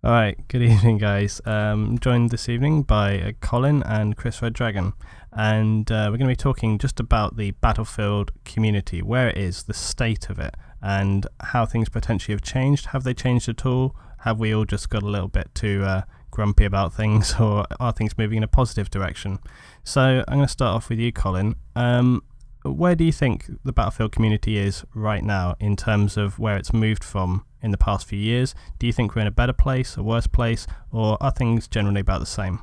All right, good evening, guys. Joined this evening by Colin and Chris Red Dragon, and we're going to be talking just about the Battlefield community, where it is, the state of it, and how things potentially have changed. Have they changed at all? Have we all just got a little bit too grumpy about things, or are things moving in a positive direction? So I'm going to start off with you, Colin. Where do you think the Battlefield community is right now in terms of where it's moved from in the past few years? Do you think we're in a better place, a worse place, or are things generally about the same?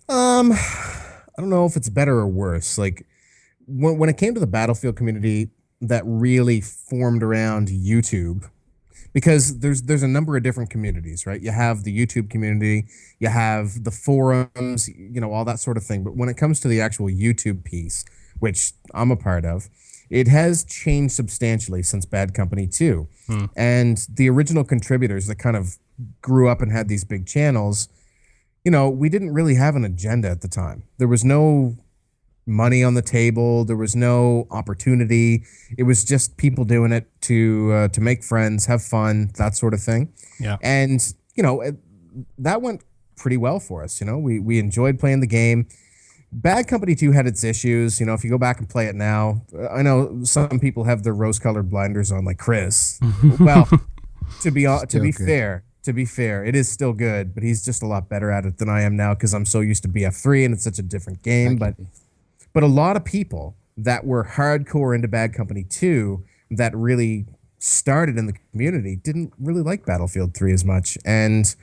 I don't know if it's better or worse. Like when it came to the Battlefield community that really formed around YouTube, because there's a number of different communities, right? You have the YouTube community, you have the forums, all that sort of thing. But when it comes to the actual YouTube piece, which I'm a part of, it has changed substantially since Bad Company 2. Hmm. And the original contributors that kind of grew up and had these big channels, we didn't really have an agenda at the time. There was no money on the table. There was no opportunity. It was just people doing it to make friends, have fun, that sort of thing. Yeah. And that went pretty well for us. We enjoyed playing the game. Bad Company 2 had its issues. If you go back and play it now, I know some people have their rose-colored blinders on, like Chris. Well, to be fair, it is still good, but he's just a lot better at it than I am now because I'm so used to BF3 and it's such a different game. But a lot of people that were hardcore into Bad Company 2 that really started in the community didn't really like Battlefield 3 as much. And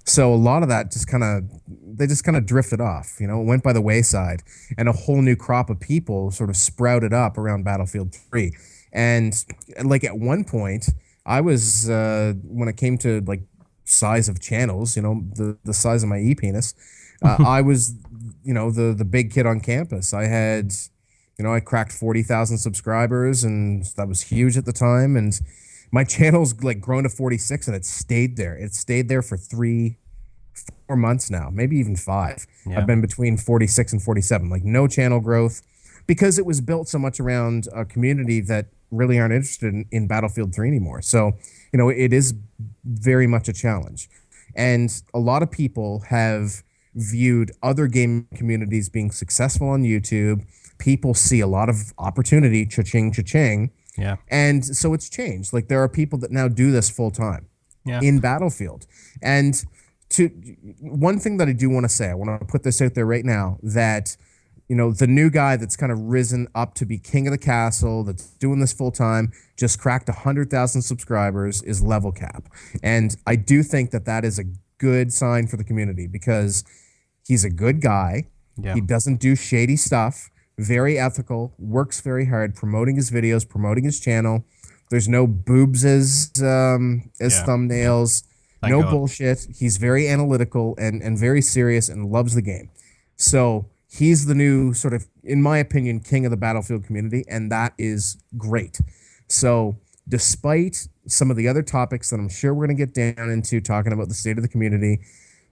so a lot of that just kind of drifted off, it went by the wayside, and a whole new crop of people sort of sprouted up around Battlefield 3. And like at one point, I was when it came to like size of channels, the size of my e-penis, I was, the big kid on campus. I had, I cracked 40,000 subscribers, and that was huge at the time. And my channel's like grown to 46, and it stayed there. It stayed there for 4 months now, maybe even 5. Yeah. I've been between 46 and 47, like no channel growth, because it was built so much around a community that really aren't interested in Battlefield 3 anymore. So, it is very much a challenge. And a lot of people have viewed other game communities being successful on YouTube. People see a lot of opportunity, cha-ching, cha-ching. Yeah. And so it's changed. Like there are people that now do this full time in Battlefield. And one thing that I do want to say, I want to put this out there right now, that the new guy that's kind of risen up to be king of the castle, that's doing this full time, just cracked 100,000 subscribers, is Level Cap. And I do think that is a good sign for the community because he's a good guy. Yeah. He doesn't do shady stuff. Very ethical, works very hard, promoting his videos, promoting his channel. There's no boobs as thumbnails. Thank No God. bullshit. He's very analytical and very serious and loves the game. So he's the new sort of, in my opinion, king of the Battlefield community, and that is great. So despite some of the other topics that I'm sure we're going to get down into, talking about the state of the community,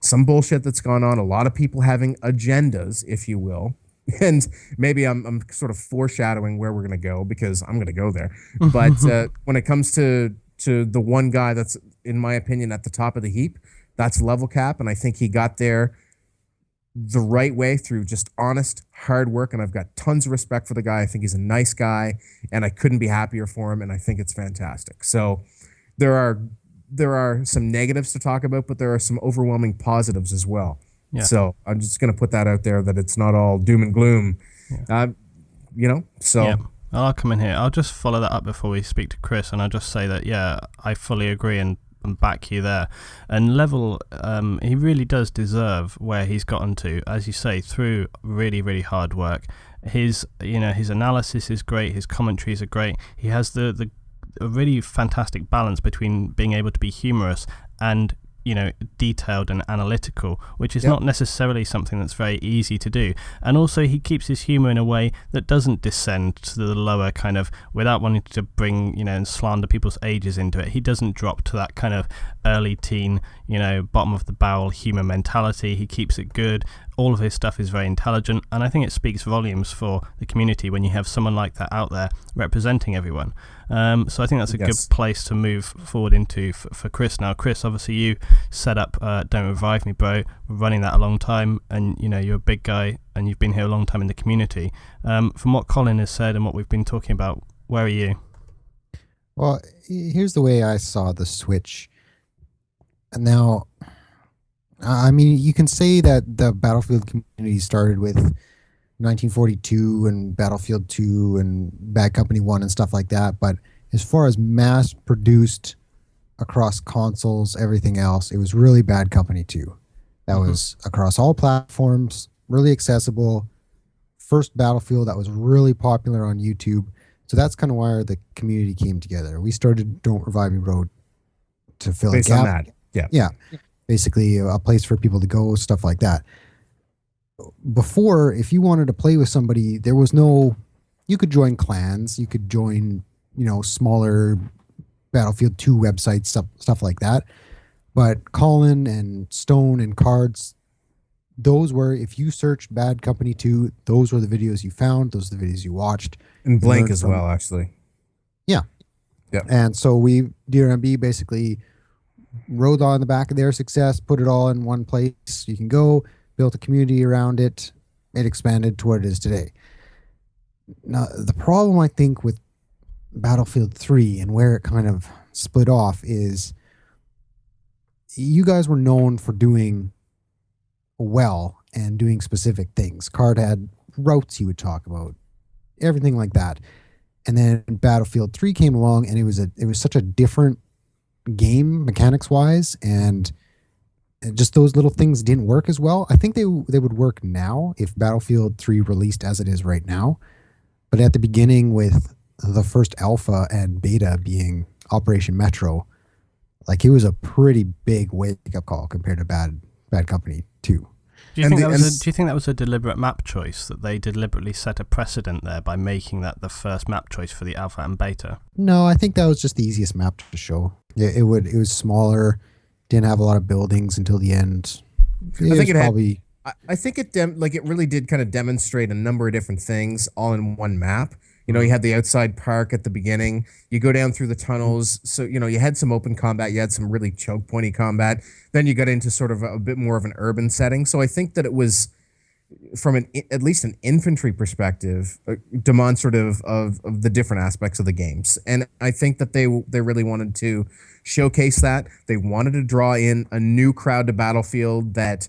some bullshit that's gone on, a lot of people having agendas, if you will, and maybe I'm sort of foreshadowing where we're going to go because I'm going to go there. But when it comes to the one guy that's, in my opinion, at the top of the heap, that's Level Cap. And I think he got there the right way through just honest, hard work. And I've got tons of respect for the guy. I think he's a nice guy, and I couldn't be happier for him. And I think it's fantastic. So there are some negatives to talk about, but there are some overwhelming positives as well. Yeah. So I'm just going to put that out there, that it's not all doom and gloom, so. Yeah. I'll come in here. I'll just follow that up before we speak to Chris, and I'll just say that, I fully agree and back you there. And Level, he really does deserve where he's gotten to, as you say, through really, really hard work. His analysis is great. His commentaries are great. He has a really fantastic balance between being able to be humorous and detailed and analytical, which is not necessarily something that's very easy to do. And also he keeps his humor in a way that doesn't descend to the lower kind of, without wanting to bring and slander people's ages into it. He doesn't drop to that kind of early teen bottom of the barrel humor mentality. He keeps it good. all of his stuff is very intelligent, and I think it speaks volumes for the community when you have someone like that out there representing everyone. So I think that's a good place to move forward into for Chris. Now, Chris, obviously you set up Don't Revive Me, bro. We're running that a long time, and you're a big guy, and you've been here a long time in the community. From what Colin has said and what we've been talking about, where are you? Well, here's the way I saw the switch. And now, I mean, you can say that the Battlefield community started with 1942 and Battlefield 2 and Bad Company 1 and stuff like that. But as far as mass produced across consoles, everything else, it was really Bad Company 2. That was across all platforms, really accessible. First Battlefield that was really popular on YouTube. So that's kind of why the community came together. We started Don't Revive Me Road to fill based a gap. on that. Yeah. Yeah. Basically a place for people to go, stuff like that. Before, if you wanted to play with somebody, there was no, you could join clans, you could join, smaller Battlefield 2 websites, stuff like that. But Colin and Stone and Cards, those were, if you searched Bad Company 2, those were the videos you found, those are the videos you watched. And Blank as well, actually. Yeah. Yeah. And so we, DRMB, basically rode on the back of their success, put it all in one place. You can go, built a community around it. It expanded to what it is today. Now, the problem I think with Battlefield 3 and where it kind of split off is you guys were known for doing well and doing specific things. Card had routes he would talk about, everything like that. And then Battlefield 3 came along, and it was such a different game mechanics wise, and just those little things didn't work as well. I think they would work now if Battlefield 3 released as it is right now. But at the beginning, with the first alpha and beta being Operation Metro, like, it was a pretty big wake-up call compared to Bad Company 2. Do you think that was a deliberate map choice, that they deliberately set a precedent there by making that the first map choice for the alpha and beta? No, I think that was just the easiest map to show. It was smaller, didn't have a lot of buildings until the end. I think it really did kind of demonstrate a number of different things all in one map. You had the outside park at the beginning. You go down through the tunnels. So, you had some open combat. You had some really choke pointy combat. Then you got into sort of a bit more of an urban setting. So I think that it was, from at least an infantry perspective, demonstrative of the different aspects of the games. And I think that they really wanted to showcase that. They wanted to draw in a new crowd to Battlefield that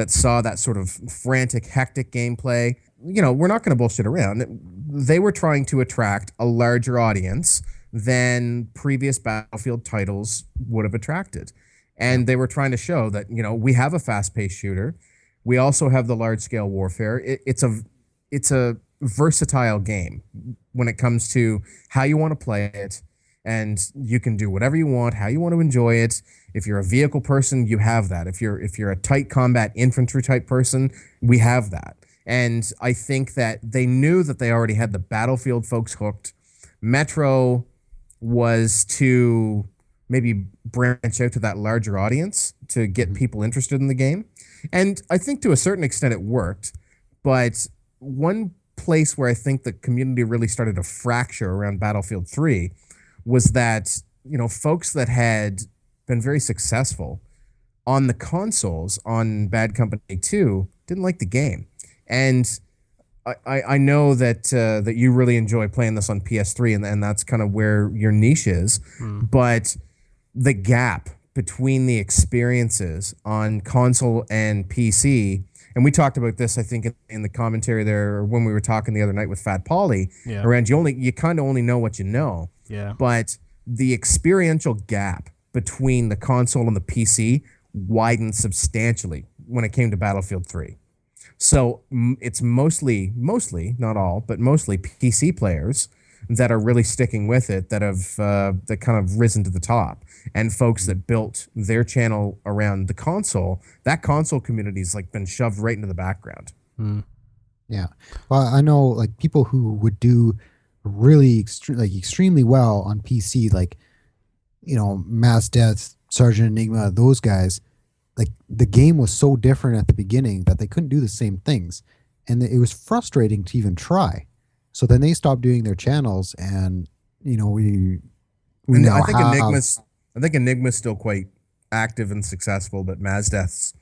saw that sort of frantic, hectic gameplay. We're not going to bullshit around. They were trying to attract a larger audience than previous Battlefield titles would have attracted. And they were trying to show that, we have a fast-paced shooter. We also have the large-scale warfare. It's a versatile game when it comes to how you want to play it, and you can do whatever you want, how you want to enjoy it. If you're a vehicle person, you have that. If you're a tight combat infantry type person, we have that. And I think that they knew that they already had the Battlefield folks hooked. Metro was to maybe branch out to that larger audience to get people interested in the game. And I think to a certain extent it worked. But one place where I think the community really started to fracture around Battlefield 3 was that, folks that had been very successful on the consoles on Bad Company 2 didn't like the game. And I know that you really enjoy playing this on PS3, and that's kind of where your niche is. But the gap between the experiences on console and PC, and we talked about this, I think, in the commentary there, or when we were talking the other night with Fat Polly, around you kind of only know what you know. Yeah. But the experiential gap between the console and the PC widened substantially when it came to Battlefield 3. So it's mostly, not all, but mostly PC players that are really sticking with it, that have that kind of risen to the top, and folks that built their channel around the console. That console community's been shoved right into the background. Yeah, well, I know like people who would do really extremely well on PC, like Mass Death, Sergeant Enigma, those guys. like the game was so different at the beginning that they couldn't do the same things, and it was frustrating to even try. So then they stopped doing their channels, and we And now have. I think Enigma's still quite active and successful, but Mazdeath's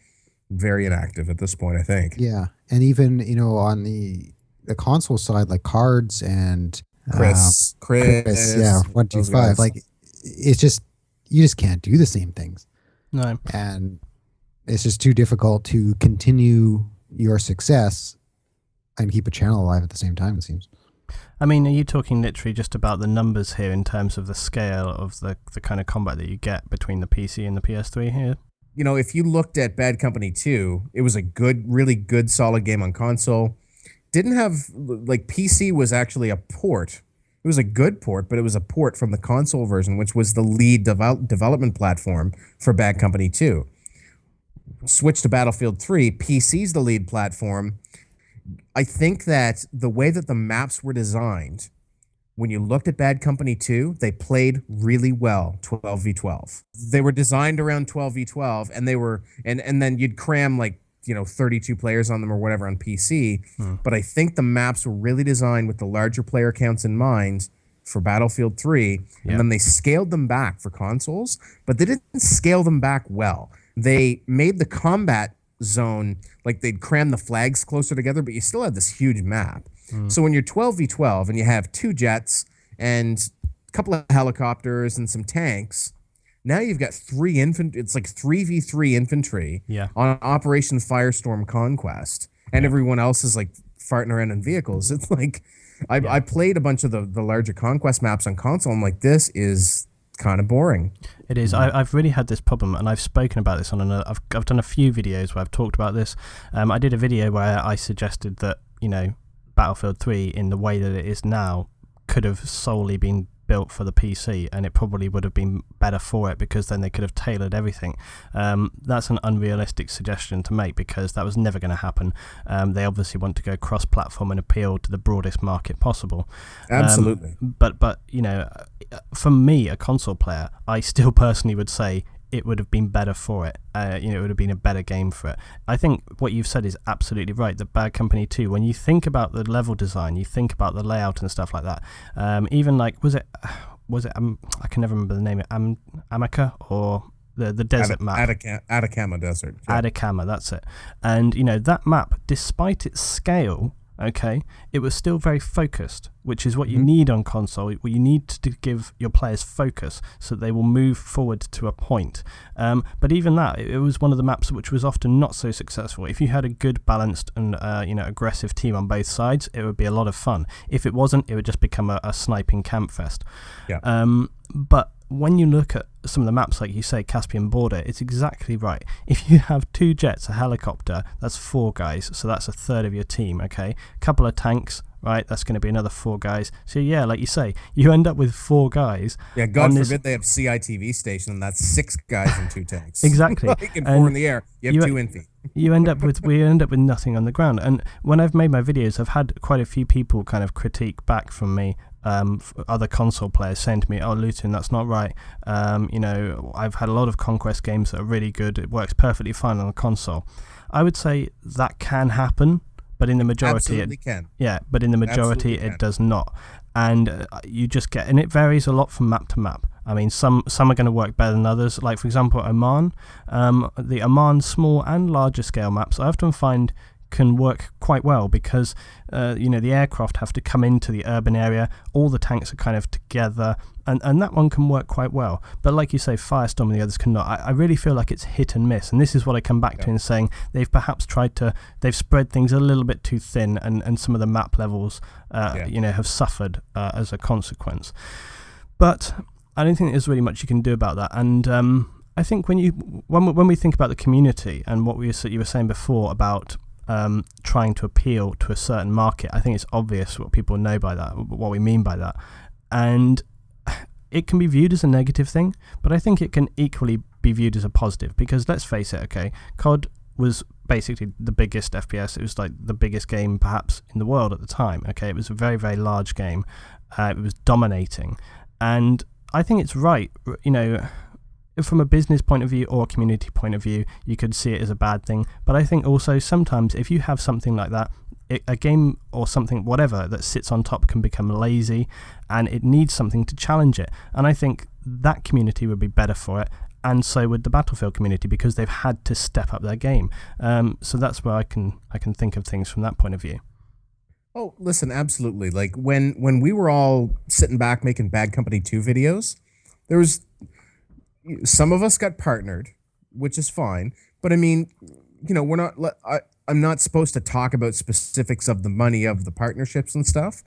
very inactive at this point, I think. Yeah, and even on the console side, like cards and Chris, yeah, those 125. guys. Like it's just you just can't do the same things, No. and it's just too difficult to continue your success and keep a channel alive at the same time. It seems. I mean, are you talking literally just about the numbers here in terms of the scale of the kind of combat that you get between the PC and the PS3 here? If you looked at Bad Company 2, it was a really good, solid game on console. Didn't have, like, PC was actually a port. It was a good port, but it was a port from the console version, which was the lead development platform for Bad Company 2. Switch to Battlefield 3, PC's the lead platform. I think that the way that the maps were designed, when you looked at Bad Company 2, they played really well 12v12. They were designed around 12v12, and they were and then you'd cram like 32 players on them or whatever on PC. But I think the maps were really designed with the larger player counts in mind for Battlefield 3, and then they scaled them back for consoles, but they didn't scale them back well. They made the combat zone, like they'd cram the flags closer together, but you still had this huge map. So when you're 12v12 and you have 2 jets and a couple of helicopters and some tanks, now you've got 3 infantry. It's like 3v3 infantry on Operation Firestorm Conquest, and everyone else is like farting around in vehicles. It's like I played a bunch of the larger Conquest maps on console. I'm like, this is kind of boring. It is. I've really had this problem, and I've spoken about this on another. I've done a few videos where I've talked about this. I did a video where I suggested that Battlefield 3 in the way that it is now could have solely been built for the PC, and it probably would have been better for it because then they could have tailored everything. That's an unrealistic suggestion to make because that was never going to happen. They obviously want to go cross-platform and appeal to the broadest market possible. Absolutely. But for me, a console player, I still personally would say it would have been better for it. It would have been a better game for it. I think what you've said is absolutely right. The Bad Company 2, when you think about the level design, you think about the layout and stuff like that. Even like, was it? I can never remember the name. Amica or the desert map. Atacama Desert. Yeah. Atacama, that's it. And that map, despite its scale, it was still very focused, which is what you need on console. What you need to give your players focus so that they will move forward to a point. But even that, it was one of the maps which was often not so successful. If you had a good, balanced and aggressive team on both sides, it would be a lot of fun. If it wasn't, it would just become a sniping campfest. Yeah. But when you look at some of the maps, like you say, Caspian Border, it's exactly right. If you have 2 jets, a helicopter, that's 4 guys, so that's a third of your team, A couple of tanks, right, that's going to be another 4 guys. So yeah, like you say, you end up with 4 guys. Yeah, God forbid they have CITV station, and that's 6 guys and 2 tanks. Exactly. Like in 4 in the air, you have 2 infy. We end up with nothing on the ground. And when I've made my videos, I've had quite a few people kind of critique back from me, other console players saying to me, "Oh, Luton, that's not right." I've had a lot of Conquest games that are really good. It works perfectly fine on a console. I would say that can happen, but in the majority, Absolutely can. Yeah, but in the majority, it does not. And you just get, and it varies a lot from map to map. I mean, some are going to work better than others. Like, for example, Oman. The Oman small and larger scale maps, I often find can work quite well because the aircraft have to come into the urban area, all the tanks are kind of together, and that one can work quite well. But like you say, Firestorm and the others cannot. I really feel like it's hit and miss, and this is what I come back to in saying they've perhaps they've spread things a little bit too thin, and some of the map levels have suffered as a consequence. But I don't think there's really much you can do about that. And I think when we think about the community and what you were saying before about trying to appeal to a certain market, I think it's obvious what people know by that, what we mean by that. And it can be viewed as a negative thing, but I think it can equally be viewed as a positive because let's face it, COD was basically the biggest FPS. It was like the biggest game perhaps in the world at the time. It was a very, very large game. It was dominating. And I think it's right, from a business point of view or a community point of view, you could see it as a bad thing. But I think also sometimes if you have something like that, a game or something, whatever, that sits on top can become lazy, and it needs something to challenge it. And I think that community would be better for it, and so would the Battlefield community, because they've had to step up their game. So that's where I can think of things from that point of view. Oh, listen, absolutely. Like when we were all sitting back making Bad Company 2 videos, there was some of us got partnered, which is fine. But I mean, we're not. I'm not supposed to talk about specifics of the money of the partnerships and stuff.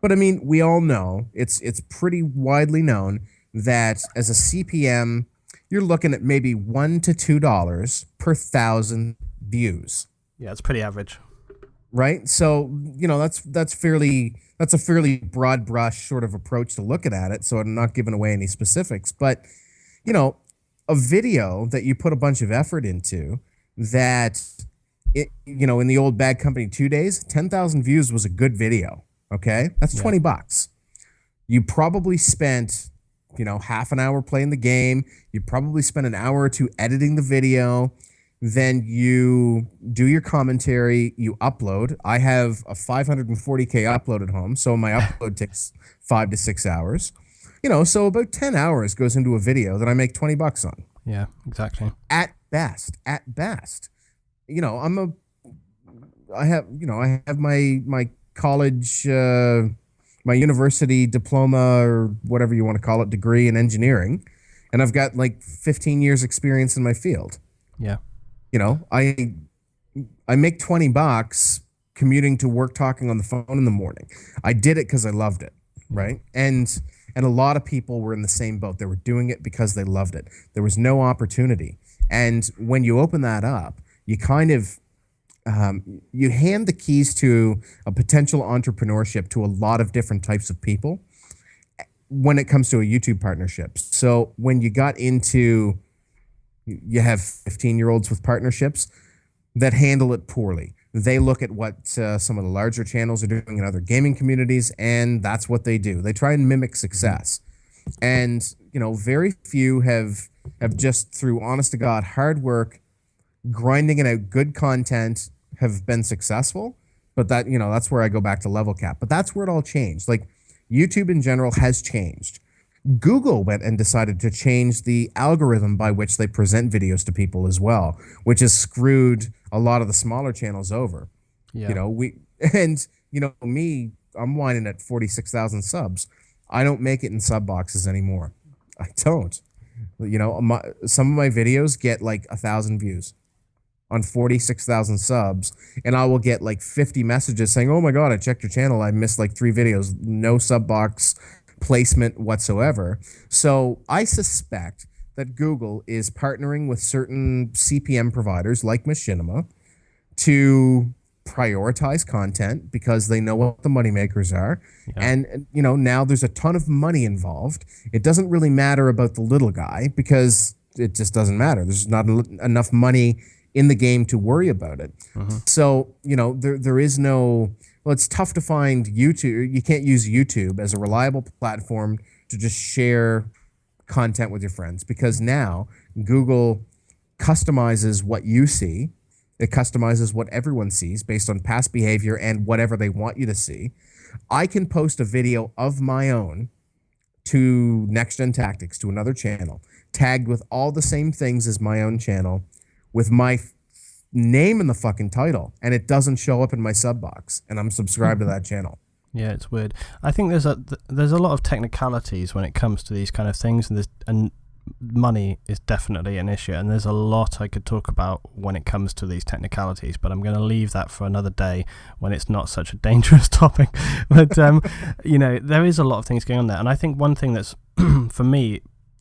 But I mean, we all know it's pretty widely known that as a CPM, you're looking at maybe $1 to $2 per 1,000 views. Yeah, it's pretty average. Right? So, that's a fairly broad brush sort of approach to looking at it. So I'm not giving away any specifics, but a video that you put a bunch of effort into, that in the old Bad Company 2 days, 10,000 views was a good video. Okay? That's $20. You probably spent, half an hour playing the game. You probably spent an hour or two editing the video. Then you do your commentary, you upload. I have a 540K upload at home, so my upload takes 5 to 6 hours. So about 10 hours goes into a video that I make $20 on. Yeah, exactly. At best. I have my college, my university diploma, or whatever you want to call it, degree in engineering, and I've got like 15 years experience in my field. Yeah. I make $20 commuting to work, talking on the phone in the morning. I did it because I loved it, right? And a lot of people were in the same boat. They were doing it because they loved it. There was no opportunity. And when you open that up, you kind of you hand the keys to a potential entrepreneurship to a lot of different types of people when it comes to a YouTube partnership. So when you got into, you have 15-year-olds with partnerships that handle it poorly. They look at what some of the larger channels are doing in other gaming communities, and that's what they do. They try and mimic success. And, very few have just, through honest to God hard work, grinding it out good content, have been successful. But that's where I go back to level cap. But that's where it all changed. Like, YouTube in general has changed. Google went and decided to change the algorithm by which they present videos to people as well, which has screwed a lot of the smaller channels over. Yeah. Me, I'm whining at 46,000 subs. I don't make it in sub boxes anymore. I don't. Some of my videos get like 1,000 views on 46,000 subs, and I will get like 50 messages saying, "Oh my God, I checked your channel. I missed like 3 videos. No sub box placement whatsoever." So I suspect that Google is partnering with certain CPM providers like Machinima to prioritize content because they know what the moneymakers are. Yeah. And, now there's a ton of money involved. It doesn't really matter about the little guy because it just doesn't matter. There's not enough money in the game to worry about it. Uh-huh. So, there is no... Well, it's tough to find YouTube. You can't use YouTube as a reliable platform to just share content with your friends, because now Google customizes what you see. It customizes what everyone sees based on past behavior and whatever they want you to see. I can post a video of my own to Next Gen Tactics, to another channel, tagged with all the same things as my own channel, with my name in the fucking title, and it doesn't show up in my sub box, and I'm subscribed to that channel. Yeah, it's weird. I think there's a lot of technicalities when it comes to these kind of things, and money is definitely an issue, and there's a lot I could talk about when it comes to these technicalities, but I'm going to leave that for another day when it's not such a dangerous topic. But there is a lot of things going on there, and I think one thing that's for me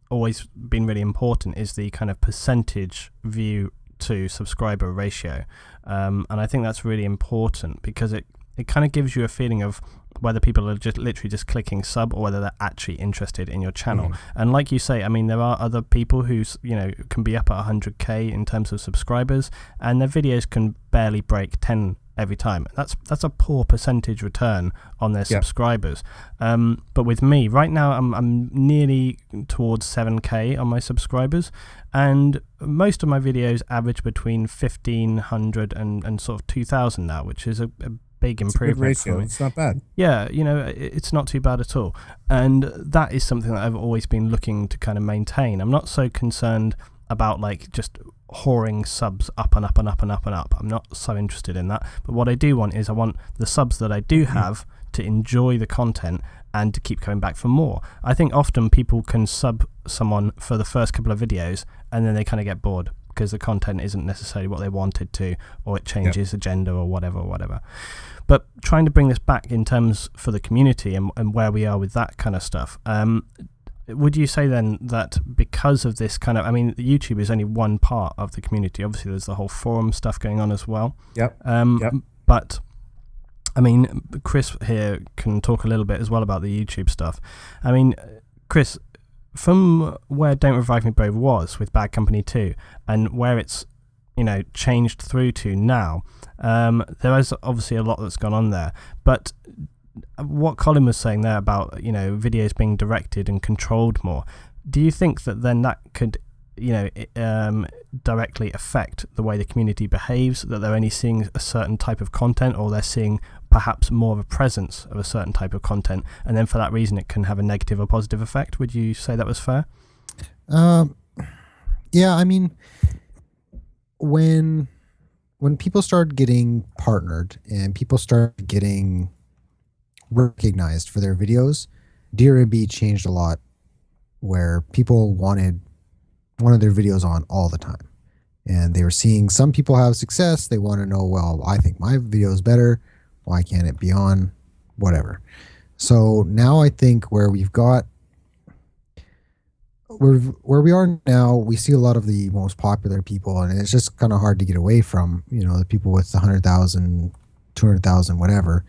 always been really important is the kind of percentage view to subscriber ratio, and I think that's really important because it kind of gives you a feeling of whether people are just literally just clicking sub or whether they're actually interested in your channel. And like you say, I mean, there are other people who can be up at 100k in terms of subscribers, and their videos can barely break 10 every time. That's a poor percentage return on their subscribers. But with me right now, I'm nearly towards 7K on my subscribers, and most of my videos average between 1,500 and sort of 2,000 now, which is a big improvement. Good ratio. For me. It's not bad. Yeah, it's not too bad at all, and that is something that I've always been looking to kind of maintain. I'm not so concerned about like just whoring subs up and up and up and up and up. I'm not so interested in that. But what I do want is I want the subs that I do have to enjoy the content and to keep coming back for more. I think often people can sub someone for the first couple of videos and then they kind of get bored because the content isn't necessarily what they wanted to, or it changes agenda or whatever. But trying to bring this back in terms for the community and where we are with that kind of stuff, would you say then that because of this kind of, I mean, YouTube is only one part of the community. Obviously, there's the whole forum stuff going on as well. But I mean, Chris here can talk a little bit as well about the YouTube stuff. I mean, Chris, from where Don't Revive Me Brave was with Bad Company 2 and where it's, changed through to now, there is obviously a lot that's gone on there. But what Colin was saying there about videos being directed and controlled more, do you think that then that could directly affect the way the community behaves, that they're only seeing a certain type of content, or they're seeing perhaps more of a presence of a certain type of content, and then for that reason it can have a negative or positive effect? Would you say that was fair? Yeah, I mean, when people started getting partnered and people started getting recognized for their videos, DRB changed a lot, where people wanted one of their videos on all the time, and they were seeing some people have success. They want to know, well, I think my video is better, why can't it be on, whatever. So now I think where we are now, we see a lot of the most popular people, and it's just kind of hard to get away from, the people with 100,000, 200,000, whatever.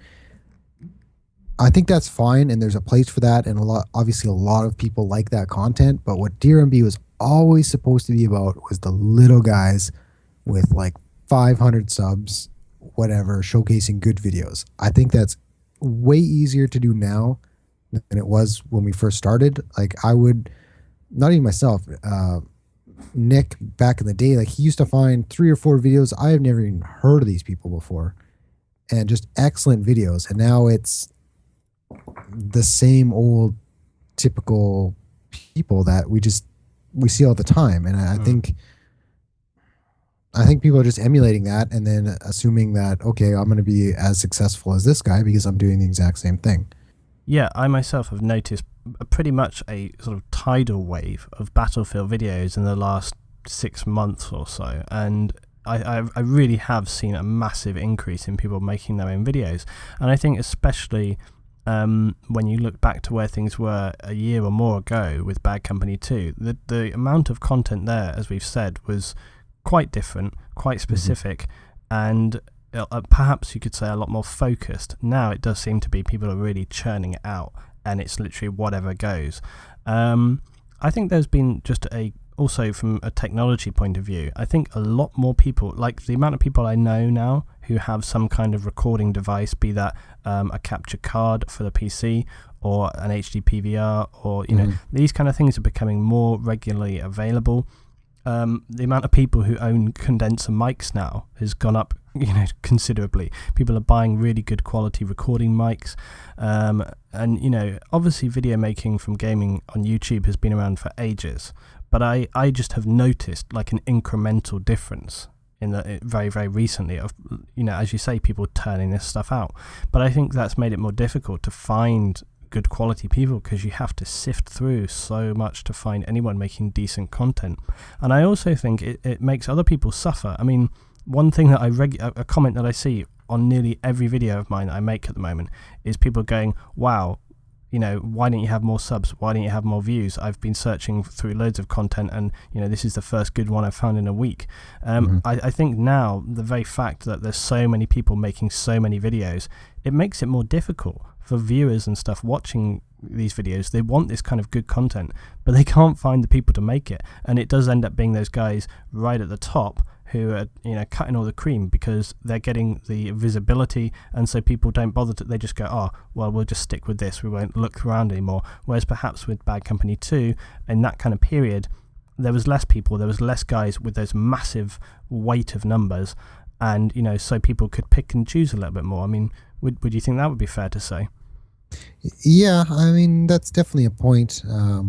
I think that's fine, and there's a place for that, and obviously a lot of people like that content. But what DRMB was always supposed to be about was the little guys with like 500 subs, whatever, showcasing good videos. I think that's way easier to do now than it was when we first started. Like, I would, not even myself, Nick back in the day, like, he used to find 3 or 4 videos. I have never even heard of these people before, and just excellent videos. And now it's the same old typical people that we see all the time. And I think people are just emulating that and then assuming that, okay, I'm going to be as successful as this guy because I'm doing the exact same thing. Yeah, I myself have noticed pretty much a sort of tidal wave of Battlefield videos in the last 6 months or so, and I really have seen a massive increase in people making their own videos. And I think especially when you look back to where things were a year or more ago with Bad Company 2, the amount of content there, as we've said, was quite different, quite specific, and perhaps you could say a lot more focused. Now it does seem to be people are really churning it out, and it's literally whatever goes. I think there's been just also from a technology point of view, I think a lot more people, like the amount of people I know now who have some kind of recording device, be that a capture card for the PC or an HD PVR, or these kind of things are becoming more regularly available. The amount of people who own condenser mics now has gone up considerably. People are buying really good quality recording mics, and obviously video making from gaming on YouTube has been around for ages, but I just have noticed like an incremental difference in the very, very recently of, as you say, people turning this stuff out. But I think that's made it more difficult to find good quality people, because you have to sift through so much to find anyone making decent content. And I also think it makes other people suffer. I mean, one thing that a comment that I see on nearly every video of mine that I make at the moment is people going, wow, why don't you have more subs? Why don't you have more views? I've been searching through loads of content, and this is the first good one I've found in a week. I think now the very fact that there's so many people making so many videos, it makes it more difficult for viewers and stuff watching these videos. They want this kind of good content, but they can't find the people to make it, and it does end up being those guys right at the top who are, you know, cutting all the cream because they're getting the visibility, and so people don't bother to, they just go, oh, well, we'll just stick with this, we won't look around anymore. Whereas perhaps with Bad Company 2, in that kind of period, there was less people, there was less guys with those massive weight of numbers, and, you know, so people could pick and choose a little bit more. I mean, would you think that would be fair to say? Yeah, I mean, that's definitely a point. A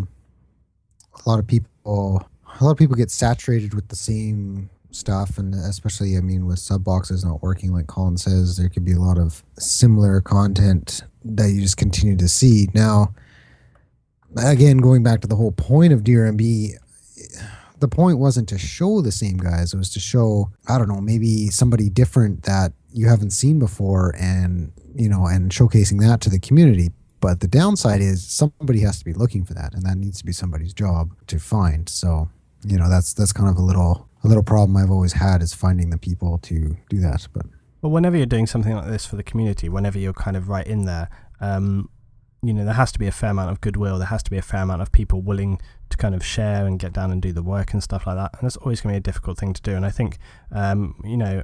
lot of people get saturated with the same stuff, and especially, I mean, with sub boxes not working, like Colin says, there could be a lot of similar content that you just continue to see. Now, again, going back to the whole point of DRMB, the point wasn't to show the same guys. It was to show, I don't know, maybe somebody different that you haven't seen before, and, you know, and showcasing that to the community. But the downside is somebody has to be looking for that, and that needs to be somebody's job to find. So, you know, that's kind of a little problem I've always had, is finding the people to do that. But well, whenever you're doing something like this for the community, whenever you're kind of right in there, you know, there has to be a fair amount of goodwill. There has to be a fair amount of people willing to kind of share and get down and do the work and stuff like that. And that's always going to be a difficult thing to do. And I think, you know,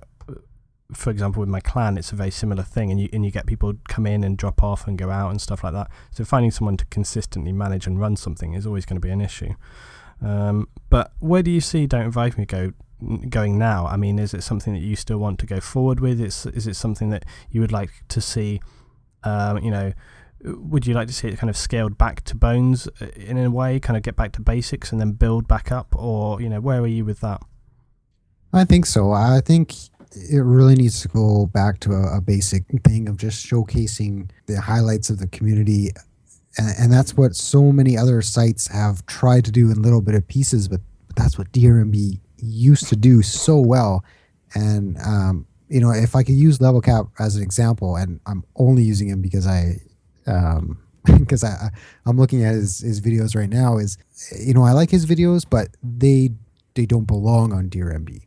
for example, with my clan, it's a very similar thing, and you get people come in and drop off and go out and stuff like that. So finding someone to consistently manage and run something is always going to be an issue. But where do you see Don't Revive Me going now? I mean, is it something that you still want to go forward with? Is it something that you would like to see, you know, would you like to see it kind of scaled back to bones in a way, kind of get back to basics and then build back up? Or, you know, where are you with that? I think so. I think it really needs to go back to a basic thing of just showcasing the highlights of the community. And that's what so many other sites have tried to do in little bit of pieces, but that's what DRMB used to do so well. And, you know, if I could use Level Cap as an example, and I'm only using him because I'm looking at his videos right now, is, you know, I like his videos, but they don't belong on DRMB.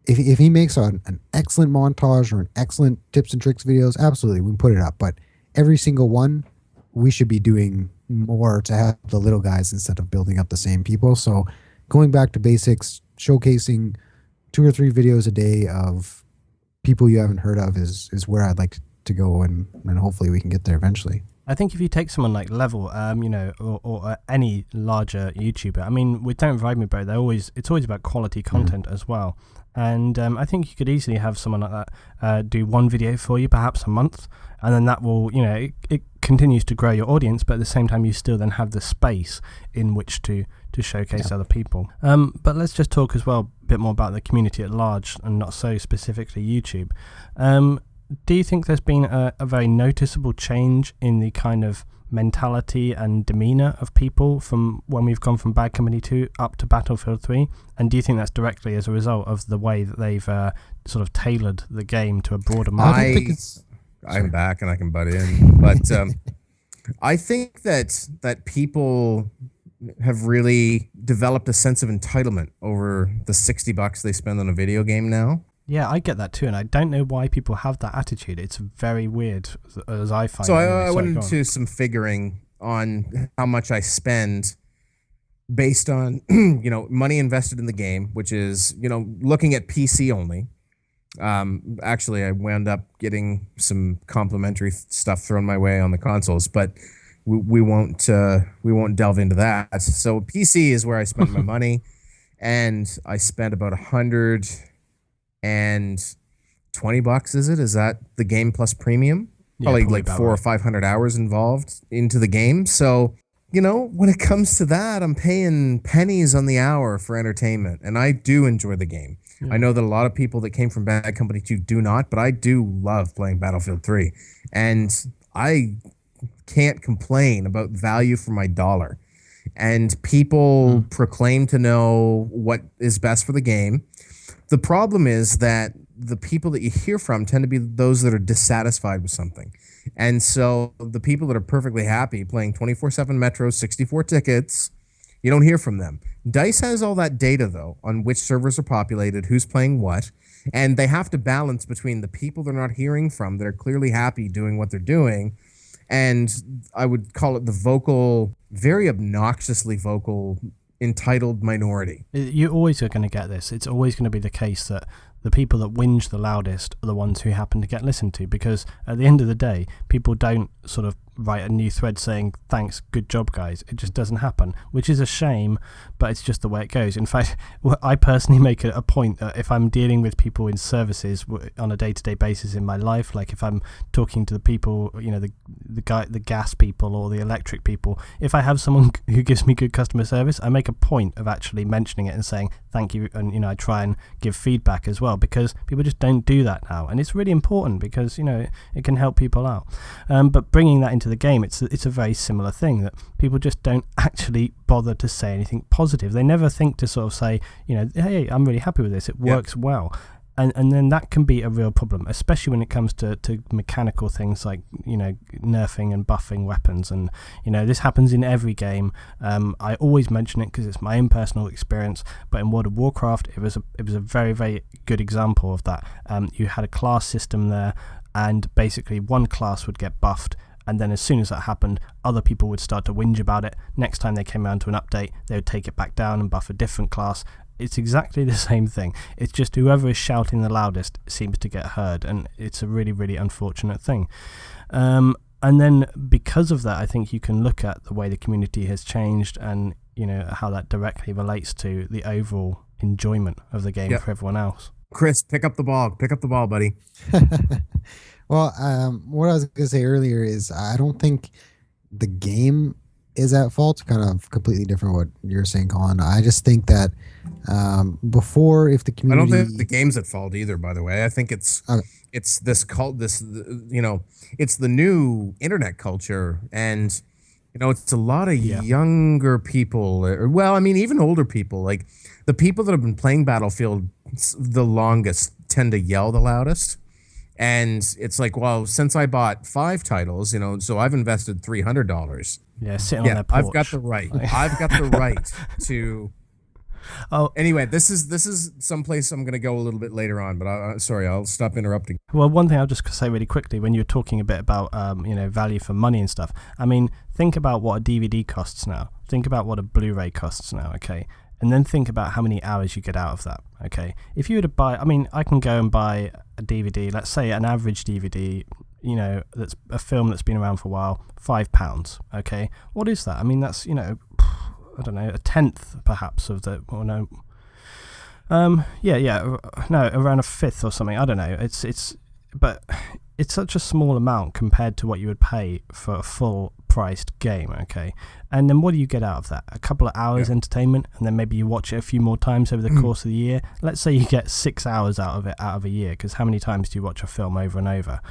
If he makes an excellent montage or an excellent tips and tricks videos, absolutely, we can put it up. But every single one, we should be doing more to have the little guys instead of building up the same people. So going back to basics, showcasing 2 or 3 videos a day of people you haven't heard of is where I'd like to go, and hopefully we can get there eventually. I think if you take someone like Level, you know, or any larger YouTuber, I mean, with Don't Revive Me, bro, it's always about quality content as well. And I think you could easily have someone like that do one video for you, perhaps a month, and then that will, you know, it continues to grow your audience, but at the same time, you still then have the space in which to showcase other people. But let's just talk as well a bit more about the community at large, and not so specifically YouTube. Do you think there's been a very noticeable change in the kind of mentality and demeanor of people from when we've gone from Bad Company 2 up to Battlefield 3? And do you think that's directly as a result of the way that they've sort of tailored the game to a broader market? I'm back and I can butt in, but I think that people have really developed a sense of entitlement over the $60 they spend on a video game now. Yeah, I get that too, and I don't know why people have that attitude. It's very weird, as I find. So I went into some figuring on how much I spend based on, you know, money invested in the game, which is, you know, looking at PC only. Actually, I wound up getting some complimentary stuff thrown my way on the consoles, but we won't delve into that. So PC is where I spend my money, and I spent about $120. Is that the game plus premium? Probably like 400 or 500 hours involved into the game. So, you know, when it comes to that, I'm paying pennies on the hour for entertainment, and I do enjoy the game. Yeah. I know that a lot of people that came from Bad Company 2 do not, but I do love playing Battlefield 3, and I can't complain about value for my dollar. And people proclaim to know what is best for the game. The problem is that the people that you hear from tend to be those that are dissatisfied with something. And so the people that are perfectly happy playing 24/7 Metro, 64 tickets, you don't hear from them. DICE has all that data, though, on which servers are populated, who's playing what, and they have to balance between the people they're not hearing from that are clearly happy doing what they're doing, and I would call it the vocal, very obnoxiously vocal entitled minority. You always are going to get this. It's always going to be the case that the people that whinge the loudest are the ones who happen to get listened to, because at the end of the day, people don't sort of write a new thread saying, thanks, good job, guys. It just doesn't happen, which is a shame, but it's just the way it goes. In fact, I personally make a point that if I'm dealing with people in services on a day-to-day basis in my life, like if I'm talking to the people, the gas people or the electric people, if I have someone who gives me good customer service, I make a point of actually mentioning it and saying thank you, and I try and give feedback as well, because people just don't do that now, and it's really important because it can help people out. But bringing that into the game, it's a very similar thing, that people just don't actually bother to say anything positive. They never think to sort of say, hey, I'm really happy with this, it works well. And then that can be a real problem, especially when it comes to mechanical things like nerfing and buffing weapons. And this happens in every game. I always mention it because it's my own personal experience, but in World of Warcraft it was a very, very good example of that. You had a class system there, and basically one class would get buffed, and then as soon as that happened, other people would start to whinge about it. Next time they came around to an update, they would take it back down and buff a different class. It's exactly the same thing. It's just whoever is shouting the loudest seems to get heard, and it's a really, really unfortunate thing. And then because of that, I think you can look at the way the community has changed, and how that directly relates to the overall enjoyment of the game for everyone else. Chris, pick up the ball, buddy. Well, what I was going to say earlier is I don't think the game is at fault. Kind of completely different what you're saying, Colin. I just think that before, if the community, I don't think the game's at fault either. By the way, I think it's this cult. It's the new internet culture, and it's a lot of younger people, even older people. Like the people that have been playing Battlefield the longest tend to yell the loudest. And it's like, well, since I bought 5 titles, so I've invested $300. Yeah, sitting on that porch. I've got the right. I've got the right to. Oh, anyway, this is someplace I'm going to go a little bit later on, but sorry, I'll stop interrupting. Well, one thing I'll just say really quickly, when you're talking a bit about value for money and stuff. I mean, think about what a DVD costs now. Think about what a Blu-ray costs now. Okay. And then think about how many hours you get out of that, okay? If you were to buy, I can go and buy a DVD, let's say an average DVD, that's a film that's been around for a while, £5, okay? What is that? I mean, that's, I don't know, a tenth perhaps of the, around a fifth or something, I don't know. But it's such a small amount compared to what you would pay for a full priced game, okay? And then what do you get out of that? A couple of hours entertainment, and then maybe you watch it a few more times over the course of the year. Let's say you get 6 hours out of a year, because how many times do you watch a film over and over?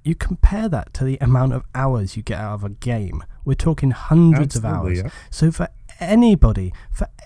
You compare that to the amount of hours you get out of a game. We're talking hundreds of hours. Yeah. So for anybody,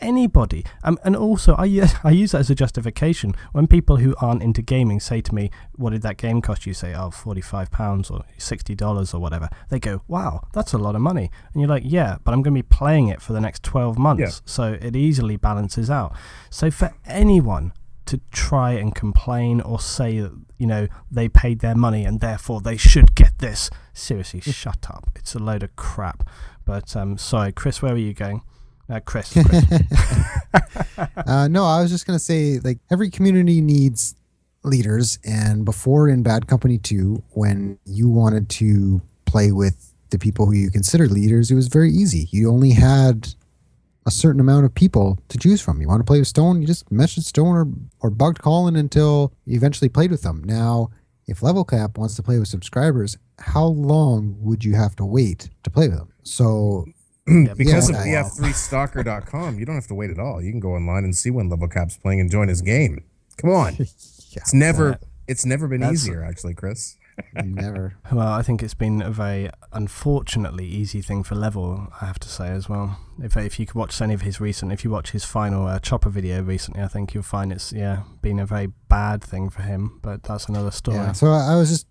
and also I use that as a justification when people who aren't into gaming say to me, what did that game cost you? Say, £45 or $60 or whatever. They go, wow, that's a lot of money. And you're like, yeah, but I'm going to be playing it for the next 12 months, so it easily balances out. So for anyone to try and complain or say that they paid their money and therefore they should get this, seriously, shut up. It's a load of crap. But sorry, Chris, where were you going? Chris. No, I was just going to say, like, every community needs leaders. And before in Bad Company 2, when you wanted to play with the people who you considered leaders, it was very easy. You only had a certain amount of people to choose from. You want to play with Stone, you just messaged Stone or bugged Colin until you eventually played with them. Now, if Level Cap wants to play with subscribers, how long would you have to wait to play with them? So because of BF3stalker.com, you don't have to wait at all. You can go online and see when Level Cap's playing and join his game. Come on. It's never been easier, actually, Chris. Never. Well, I think it's been a very unfortunately easy thing for Level, I have to say as well. If you could watch any of his if you watch his final Chopper video recently, I think you'll find it's been a very bad thing for him. But that's another story. Yeah. So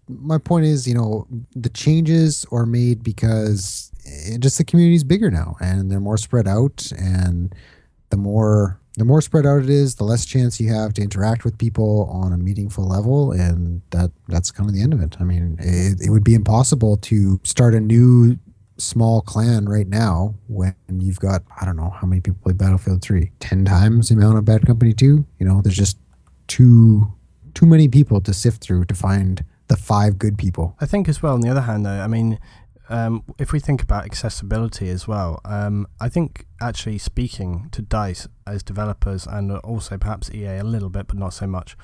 my point is, the changes are made because the community's bigger now and they're more spread out, and the more spread out it is, the less chance you have to interact with people on a meaningful level, and that's kind of the end of it. I mean, it would be impossible to start a new small clan right now when you've got, I don't know how many people play Battlefield 3, 10 times the amount of Bad Company 2. There's just too many people to sift through to find the 5 good people. I think as well, on the other hand, though, I mean, if we think about accessibility as well, I think actually speaking to DICE as developers, and also perhaps EA a little bit, but not so much.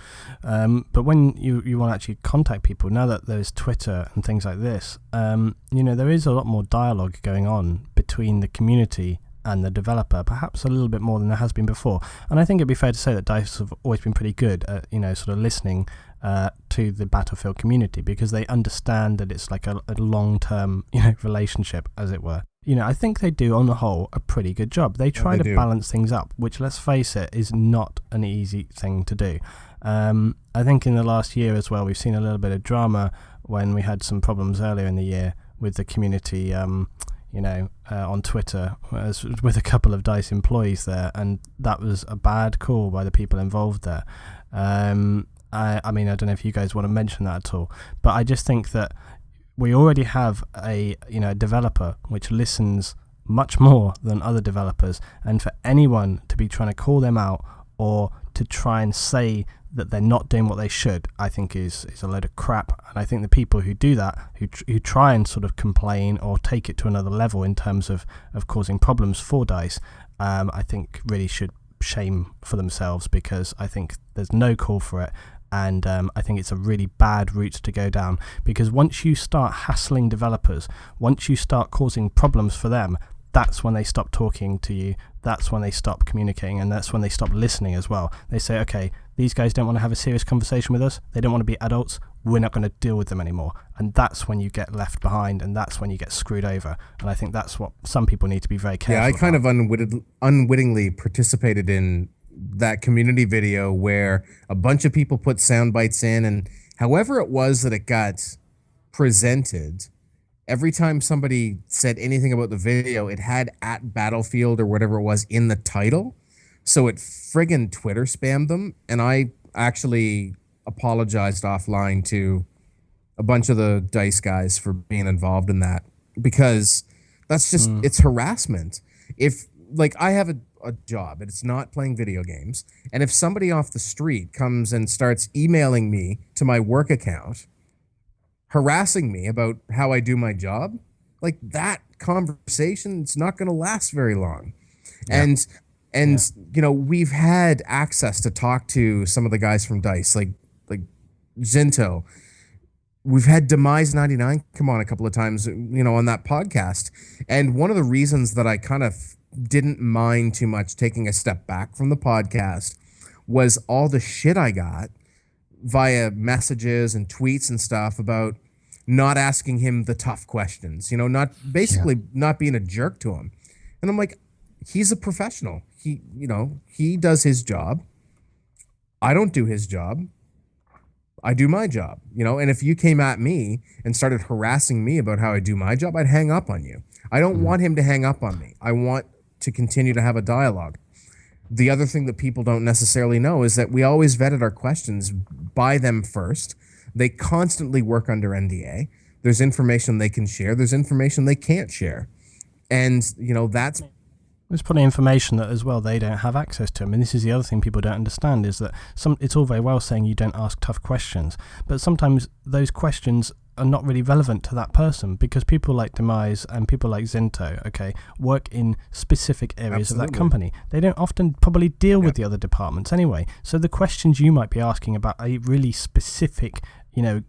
But when you want to actually contact people, now that there's Twitter and things like this, there is a lot more dialogue going on between the community and the developer, perhaps a little bit more than there has been before. And I think it'd be fair to say that DICE have always been pretty good at, sort of listening to the Battlefield community, because they understand that it's like a long-term, relationship, as it were. I think they do, on the whole, a pretty good job. They try to balance things up, which, let's face it, is not an easy thing to do. I think in the last year as well, we've seen a little bit of drama when we had some problems earlier in the year with the community, on Twitter, with a couple of DICE employees there, and that was a bad call by the people involved there. I mean, I don't know if you guys want to mention that at all, but I just think that we already have a developer which listens much more than other developers, and for anyone to be trying to call them out or to try and say that they're not doing what they should, I think is a load of crap. And I think the people who do that, who try and sort of complain or take it to another level in terms of causing problems for DICE, I think really should shame for themselves, because I think there's no call for it. And I think it's a really bad route to go down, because once you start hassling developers, once you start causing problems for them, that's when they stop talking to you, that's when they stop communicating, and that's when they stop listening as well. They say, okay, these guys don't want to have a serious conversation with us, they don't want to be adults, we're not going to deal with them anymore. And that's when you get left behind, and that's when you get screwed over. And I think that's what some people need to be very careful I kind about. of unwittingly participated in that community video where a bunch of people put sound bites in, and however it was that it got presented, every time somebody said anything about the video, it had at Battlefield or whatever it was in the title. So it friggin' Twitter spammed them. And I actually apologized offline to a bunch of the DICE guys for being involved in that, because that's just, it's harassment. If, like, I have a job and it's not playing video games, and if somebody off the street comes and starts emailing me to my work account, harassing me about how I do my job, like, that conversation, it's not going to last very long. Yeah. And we've had access to talk to some of the guys from DICE, like Zinto. We've had Demise 99 come on a couple of times, on that podcast. And one of the reasons that I kind of didn't mind too much taking a step back from the podcast was all the shit I got via messages and tweets and stuff about not asking him the tough questions, not being a jerk to him. And I'm like, he's a professional. He does his job. I don't do his job. I do my job, and if you came at me and started harassing me about how I do my job, I'd hang up on you. I don't want him to hang up on me. I want to continue to have a dialogue. The other thing that people don't necessarily know is that we always vetted our questions by them first. They constantly work under NDA. There's information they can share. There's information they can't share. And, that's... There's plenty of information that as well they don't have access to. I mean, this is the other thing people don't understand, is that it's all very well saying you don't ask tough questions, but sometimes those questions are not really relevant to that person, because people like Demise and people like Zinto, work in specific areas of that company. They don't often probably deal with the other departments anyway. So the questions you might be asking about a really specific,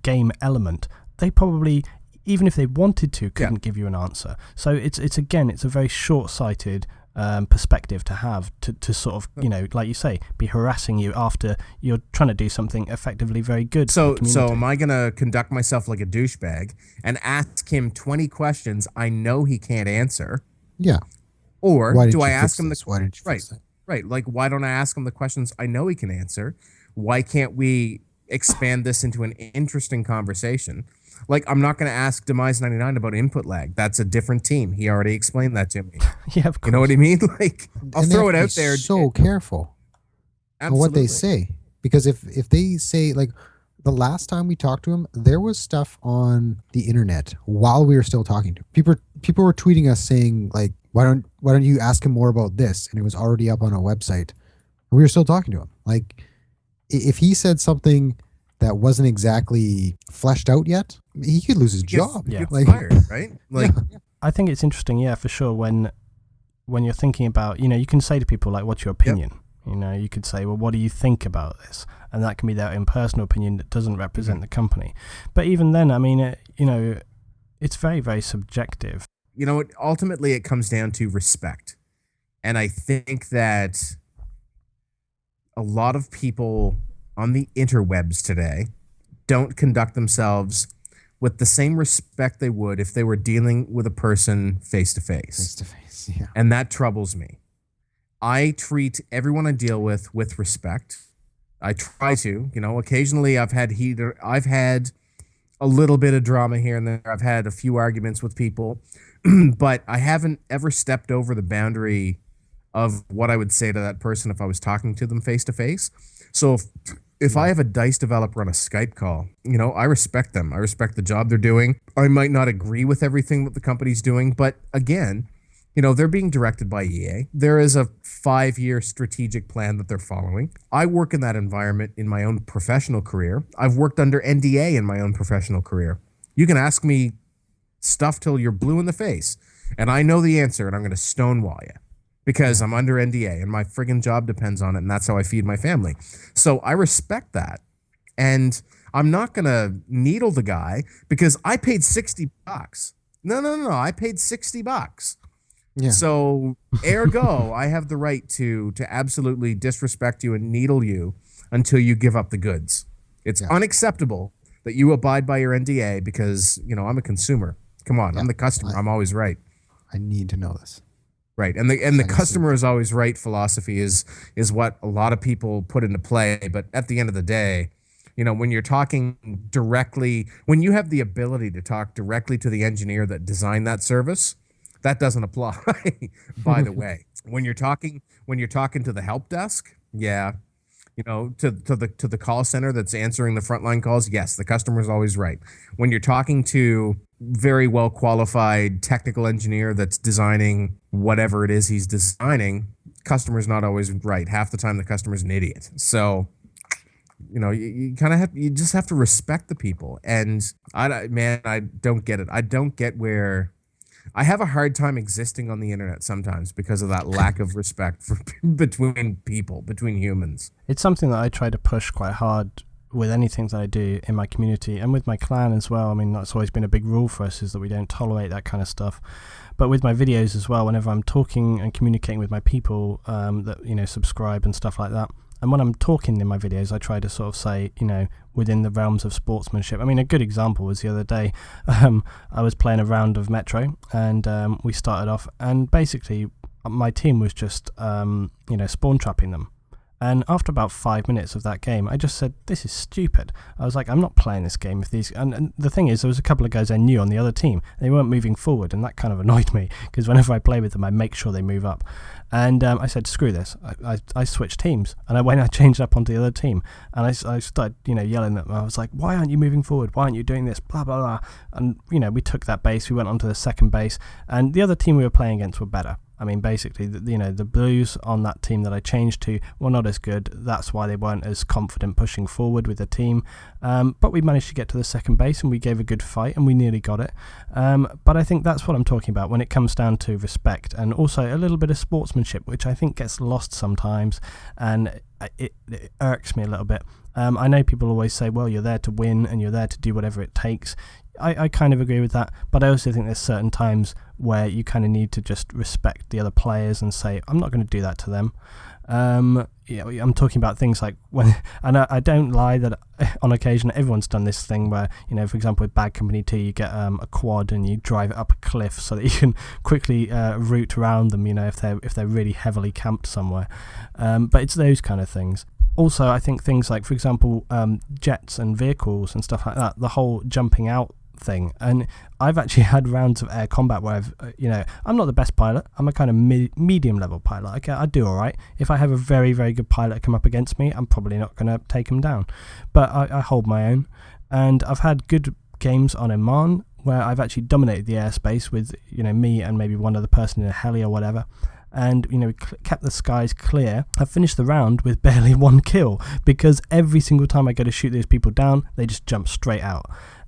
game element, they probably, even if they wanted to, couldn't give you an answer. So it's a very short-sighted perspective to have to sort of, like you say, be harassing you after you're trying to do something effectively very good. So am I going to conduct myself like a douchebag and ask him 20 questions I know he can't answer? Yeah. Or do I ask him why did you fix that? Right. Like, why don't I ask him the questions I know he can answer? Why can't we expand this into an interesting conversation? Like, I'm not going to ask Demise 99 about input lag. That's a different team. He already explained that to me. Yeah, of course. You know what I mean? Like, I'll throw it out there. So careful on what they say, because if they say, like, the last time we talked to him, there was stuff on the internet while we were still talking to him. people were tweeting us saying like, why don't you ask him more about this? And it was already up on our website. And we were still talking to him. Like, if he said something that wasn't exactly fleshed out yet, he could lose his job. Yeah, like, fired, right? Like, I think it's interesting, yeah, for sure. When you're thinking about, you can say to people like, "What's your opinion?" You could say, "Well, what do you think about this?" And that can be their own personal opinion that doesn't represent the company. But even then, I mean, it's very, very subjective. Ultimately it comes down to respect, and I think that a lot of people on the interwebs today don't conduct themselves with the same respect they would if they were dealing with a person face to face. Face to face, yeah. And that troubles me. I treat everyone I deal with respect. I try to, occasionally I've had a little bit of drama here and there. I've had a few arguments with people, but I haven't ever stepped over the boundary of what I would say to that person if I was talking to them face to face. So if I have a DICE developer on a Skype call, I respect them. I respect the job they're doing. I might not agree with everything that the company's doing, but again, they're being directed by EA. There is a 5-year strategic plan that they're following. I work in that environment in my own professional career. I've worked under NDA in my own professional career. You can ask me stuff till you're blue in the face, and I know the answer, and I'm going to stonewall you because I'm under NDA, and my friggin' job depends on it, and that's how I feed my family. So I respect that, and I'm not going to needle the guy because I paid $60. No, I paid $60. Yeah. So, ergo, I have the right to absolutely disrespect you and needle you until you give up the goods. It's unacceptable that you abide by your NDA because, I'm a consumer. Come on, I'm the customer. I'm always right. I need to know this. Right. And the customer is always right philosophy is what a lot of people put into play. But at the end of the day, when you're talking directly, when you have the ability to talk directly to the engineer that designed that service, that doesn't apply, by the way. When you're talking to the help desk, to the call center that's answering the frontline calls, yes, the customer is always right. When you're talking to very well qualified technical engineer that's designing whatever it is he's designing, customer's not always right. Half the time the customer's an idiot. So, you just have to respect the people. And I don't get it. I don't get where. I have a hard time existing on the internet sometimes because of that lack of respect between people, between humans. It's something that I try to push quite hard with anything that I do in my community and with my clan as well. I mean, that's always been a big rule for us, is that we don't tolerate that kind of stuff. But with my videos as well, whenever I'm talking and communicating with my people that, subscribe and stuff like that, and when I'm talking in my videos, I try to sort of say, within the realms of sportsmanship. I mean, a good example was the other day, I was playing a round of Metro, and we started off, and basically my team was just, spawn trapping them. And after about 5 minutes of that game, I just said, this is stupid. I was like, I'm not playing this game if these... And the thing is, there was a couple of guys I knew on the other team. They weren't moving forward, and that kind of annoyed me, because whenever I play with them, I make sure they move up. And I said, screw this. I switched teams, and I changed up onto the other team. And I started, yelling at them. I was like, why aren't you moving forward? Why aren't you doing this? Blah, blah, blah. And, we took that base. We went onto the second base, and the other team we were playing against were better. I mean, basically, the Blues on that team that I changed to were not as good. That's why they weren't as confident pushing forward with the team. But we managed to get to the second base, and we gave a good fight, and we nearly got it. But I think that's what I'm talking about when it comes down to respect, and also a little bit of sportsmanship, which I think gets lost sometimes, and it irks me a little bit. I know people always say, well, you're there to win, and you're there to do whatever it takes. I kind of agree with that, but I also think there's certain times where you kind of need to just respect the other players and say, I'm not going to do that to them. I'm talking about things like when, and I don't lie that on occasion everyone's done this thing where, for example, with Bad Company 2, you get a quad and you drive it up a cliff so that you can quickly route around them, if they're really heavily camped somewhere. But it's those kind of things. Also, I think things like, for example, jets and vehicles and stuff like that, the whole jumping out thing. And I've actually had rounds of air combat where I've, I'm not the best pilot. I'm a kind of medium level pilot. I do all right. If I have a very, very good pilot come up against me, I'm probably not going to take him down. But I hold my own. And I've had good games on Oman where I've actually dominated the airspace with, me and maybe one other person in a heli or whatever. And, we kept the skies clear. I finished the round with barely one kill because every single time I go to shoot those people down, they just jump straight out.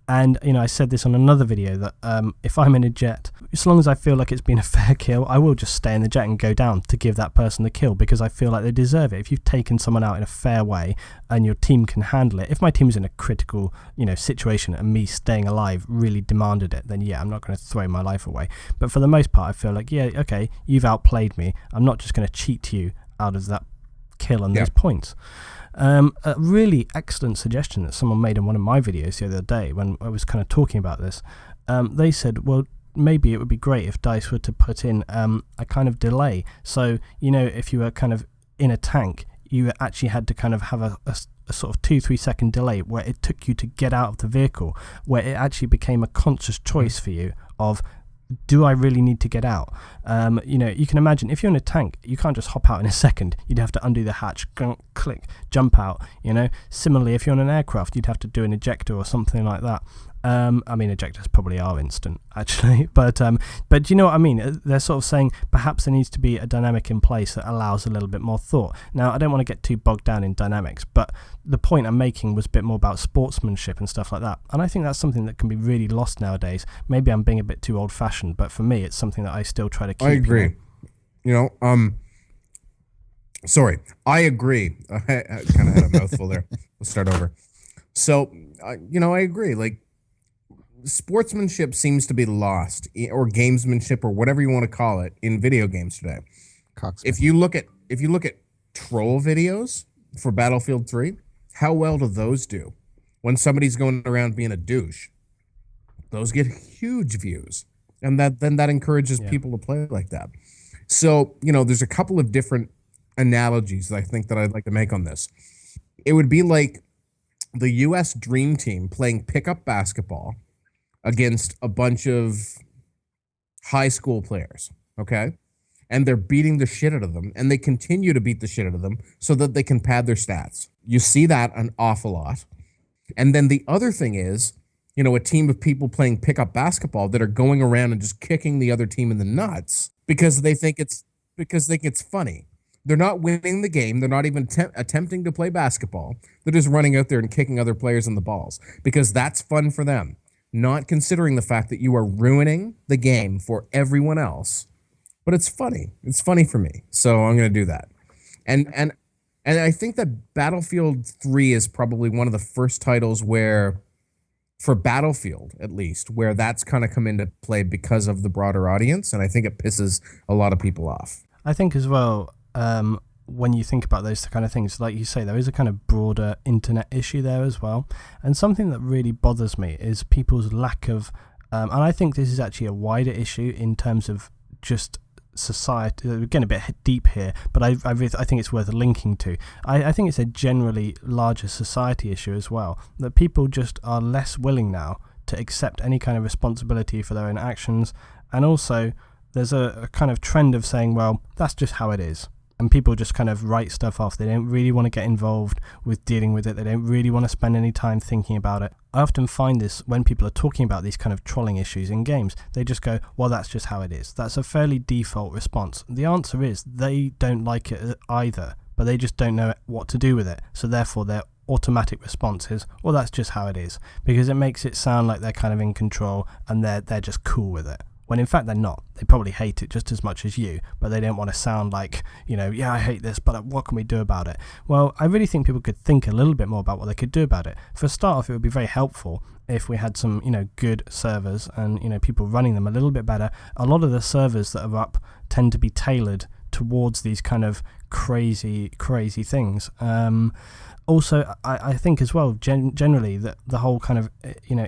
And, I said this on another video that if I'm in a jet, as long as I feel like it's been a fair kill, I will just stay in the jet and go down to give that person the kill because I feel like they deserve it. If you've taken someone out in a fair way and your team can handle it, if my team's in a critical, situation and me staying alive really demanded it, then yeah, I'm not going to throw my life away. But for the most part, I feel like, yeah, okay, you've outplayed me. I'm not just going to cheat you out of that kill and those points. A really excellent suggestion that someone made in one of my videos the other day when I was kind of talking about this. They said, well, maybe it would be great if DICE were to put in a kind of delay. So, if you were kind of in a tank, you actually had to kind of have a sort of 2-3 second delay where it took you to get out of the vehicle, where it actually became a conscious choice for you of, do I really need to get out? You can imagine if you're in a tank, you can't just hop out in a second. You'd have to undo the hatch, click, jump out. Similarly, if you're on an aircraft, you'd have to do an ejector or something like that. Ejectors probably are instant, actually, but do you know what I mean? They're sort of saying perhaps there needs to be a dynamic in place that allows a little bit more thought. Now, I don't want to get too bogged down in dynamics, but the point I'm making was a bit more about sportsmanship and stuff like that, and I think that's something that can be really lost nowadays. Maybe I'm being a bit too old-fashioned, but for me, it's something that I still try to keep. I agree. Sorry, I agree. I kind of had a mouthful there. Let's start over. So, I agree. Like, sportsmanship seems to be lost, or gamesmanship, or whatever you want to call it, in video games today. If you look at troll videos for Battlefield 3, how well do those do? When somebody's going around being a douche, those get huge views, and that encourages people to play like that. So, there's a couple of different analogies that I think that I'd like to make on this. It would be like the U.S. Dream Team playing pickup basketball against a bunch of high school players, okay? And they're beating the shit out of them, and they continue to beat the shit out of them so that they can pad their stats. You see that an awful lot. And then the other thing is, a team of people playing pickup basketball that are going around and just kicking the other team in the nuts because they think it's funny. They're not winning the game. They're not even attempting to play basketball. They're just running out there and kicking other players in the balls because that's fun for them, not considering the fact that you are ruining the game for everyone else. But it's funny. It's funny for me. So I'm going to do that. And I think that Battlefield 3 is probably one of the first titles where, for Battlefield at least, where that's kind of come into play because of the broader audience. And I think it pisses a lot of people off. I think as well, when you think about those kind of things, like you say, there is a kind of broader internet issue there as well. And something that really bothers me is people's lack of, and I think this is actually a wider issue in terms of just society. We're getting a bit deep here, but I think it's worth linking to. I think it's a generally larger society issue as well, that people just are less willing now to accept any kind of responsibility for their own actions. And also, there's a kind of trend of saying, well, that's just how it is. And people just kind of write stuff off. They don't really want to get involved with dealing with it. They don't really want to spend any time thinking about it. I often find this when people are talking about these kind of trolling issues in games. They just go, well, that's just how it is. That's a fairly default response. The answer is they don't like it either, but they just don't know what to do with it. So therefore, their automatic response is, well, that's just how it is, because it makes it sound like they're kind of in control and they're just cool with it. When in fact they're not. They probably hate it just as much as you, but they don't want to sound like, yeah, I hate this, but what can we do about it? Well, I really think people could think a little bit more about what they could do about it. For a start off, it would be very helpful if we had some, good servers and, people running them a little bit better. A lot of the servers that are up tend to be tailored towards these kind of crazy things. Also, I think as well, generally, that the whole kind of,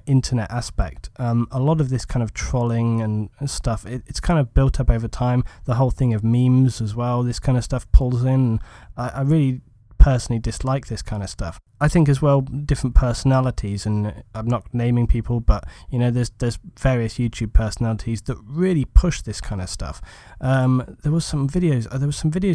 internet aspect, a lot of this kind of trolling and stuff, it's kind of built up over time. The whole thing of memes as well, this kind of stuff pulls in. I really personally dislike this kind of stuff. I think as well, different personalities, and I'm not naming people, but there's various YouTube personalities that really push this kind of stuff. There was some videos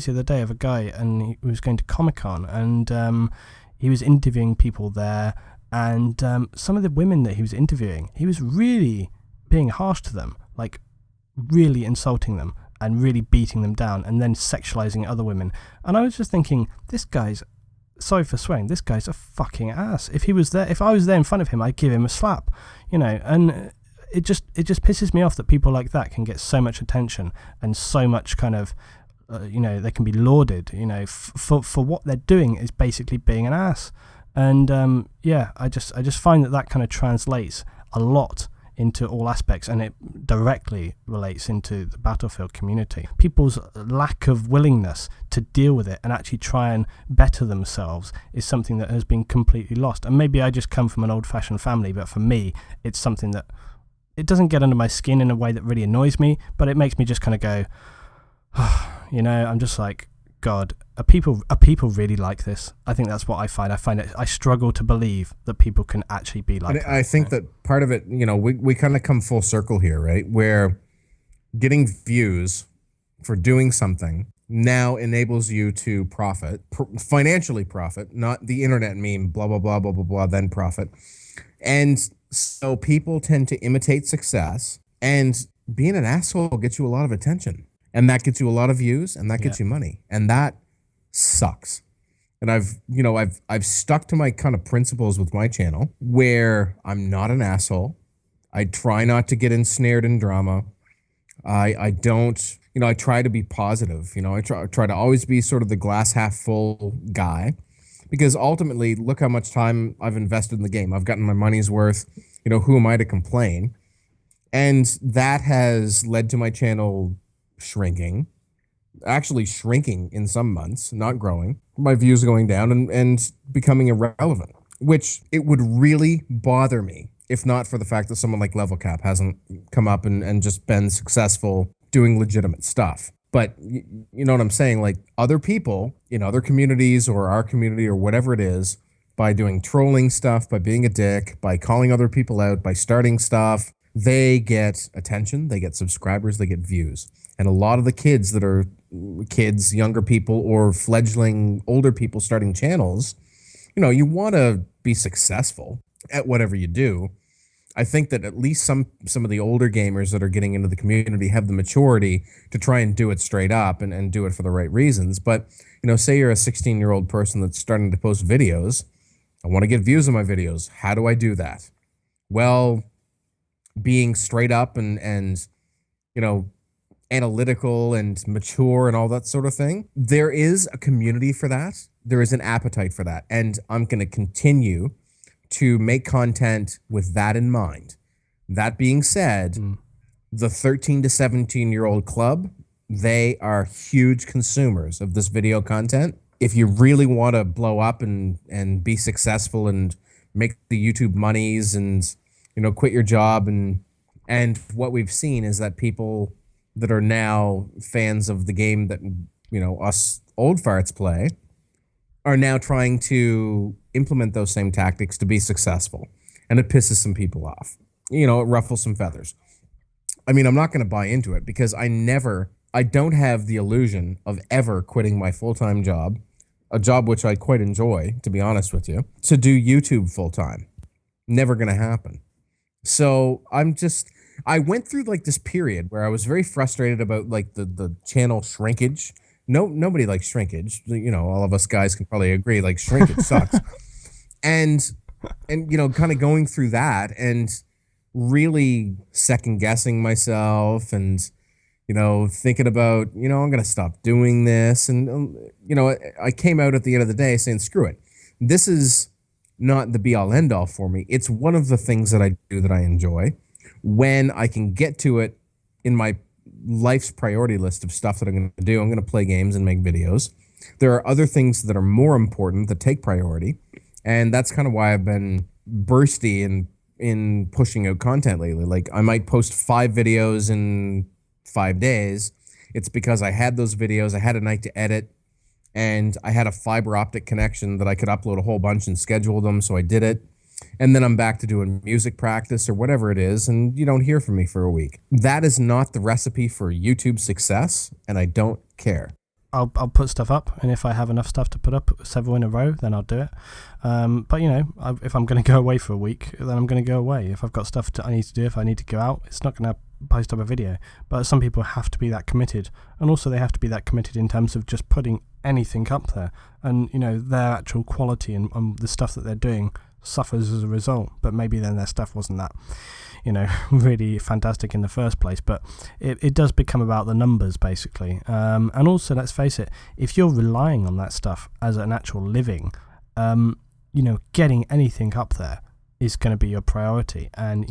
the other day of a guy, and he was going to Comic-Con, and he was interviewing people there, and some of the women that he was interviewing, he was really being harsh to them, like really insulting them and really beating them down and then sexualizing other women. And I was just thinking, this guy's, sorry for swearing, this guy's a fucking ass. If I was there in front of him, I'd give him a slap, and it just pisses me off that people like that can get so much attention and so much kind of, they can be lauded, for what they're doing is basically being an ass. And I just find that kind of translates a lot into all aspects, and it directly relates into the Battlefield community. People's lack of willingness to deal with it and actually try and better themselves is something that has been completely lost. And maybe I just come from an old-fashioned family, but for me, it's something that it doesn't get under my skin in a way that really annoys me, but it makes me just kind of go, I'm just like, God, are people really like this? I think that's what I find. I struggle to believe that people can actually be like that. I think that part of it, we kind of come full circle here, right? Where getting views for doing something now enables you to financially profit, not the internet meme, blah, blah, blah, blah, blah, blah, then profit. And so people tend to imitate success, and being an asshole gets you a lot of attention. And that gets you a lot of views, and that gets you money, and that sucks. And I've stuck to my kind of principles with my channel, where I'm not an asshole. I try not to get ensnared in drama. I don't, I try to be positive. I try to always be sort of the glass half full guy, because ultimately, look how much time I've invested in the game. I've gotten my money's worth. Who am I to complain? And that has led to my channel shrinking in some months, not growing, my views going down and becoming irrelevant, which it would really bother me if not for the fact that someone like Level Cap hasn't come up and just been successful doing legitimate stuff. But you know what I'm saying? Like, other people in other communities or our community or whatever it is, by doing trolling stuff, by being a dick, by calling other people out, by starting stuff, they get attention, they get subscribers, they get views. And a lot of the kids that are younger people, or fledgling older people starting channels, you want to be successful at whatever you do. I think that at least some of the older gamers that are getting into the community have the maturity to try and do it straight up and do it for the right reasons. But, say you're a 16-year-old person that's starting to post videos. I want to get views on my videos. How do I do that? Well, being straight up and analytical and mature and all that sort of thing. There is a community for that. There is an appetite for that. And I'm going to continue to make content with that in mind. That being said, the 13 to 17-year-old club, they are huge consumers of this video content. If you really want to blow up and be successful and make the YouTube monies and, quit your job, and what we've seen is that people that are now fans of the game that, us old farts play, are now trying to implement those same tactics to be successful. And it pisses some people off. It ruffles some feathers. I mean, I'm not going to buy into it, because I don't have the illusion of ever quitting my full-time job, a job which I quite enjoy, to be honest with you, to do YouTube full-time. Never going to happen. So I went through like this period where I was very frustrated about like the channel shrinkage. Nobody likes shrinkage. All of us guys can probably agree, like, shrinkage sucks. And kind of going through that and really second guessing myself and, thinking about, I'm going to stop doing this. And, I came out at the end of the day saying, screw it. This is not the be all end all for me. It's one of the things that I do that I enjoy. When I can get to it in my life's priority list of stuff that I'm going to do, I'm going to play games and make videos. There are other things that are more important that take priority. And that's kind of why I've been bursty in pushing out content lately. Like, I might post 5 videos in 5 days. It's because I had those videos, I had a night to edit, and I had a fiber optic connection that I could upload a whole bunch and schedule them, so I did it. And then I'm back to doing music practice or whatever it is, and you don't hear from me for a week. That is not the recipe for YouTube success, and I don't care. I'll put stuff up, and if I have enough stuff to put up several in a row, then I'll do it. But if I'm going to go away for a week, then I'm going to go away. If I've got stuff I need to do, if I need to go out, it's not going to post up a video. But some people have to be that committed, and also they have to be that committed in terms of just putting anything up there, and their actual quality and the stuff that they're doing suffers as a result. But maybe then their stuff wasn't that really fantastic in the first place, but it does become about the numbers basically. And also, let's face it, if you're relying on that stuff as an actual living, getting anything up there is going to be your priority, and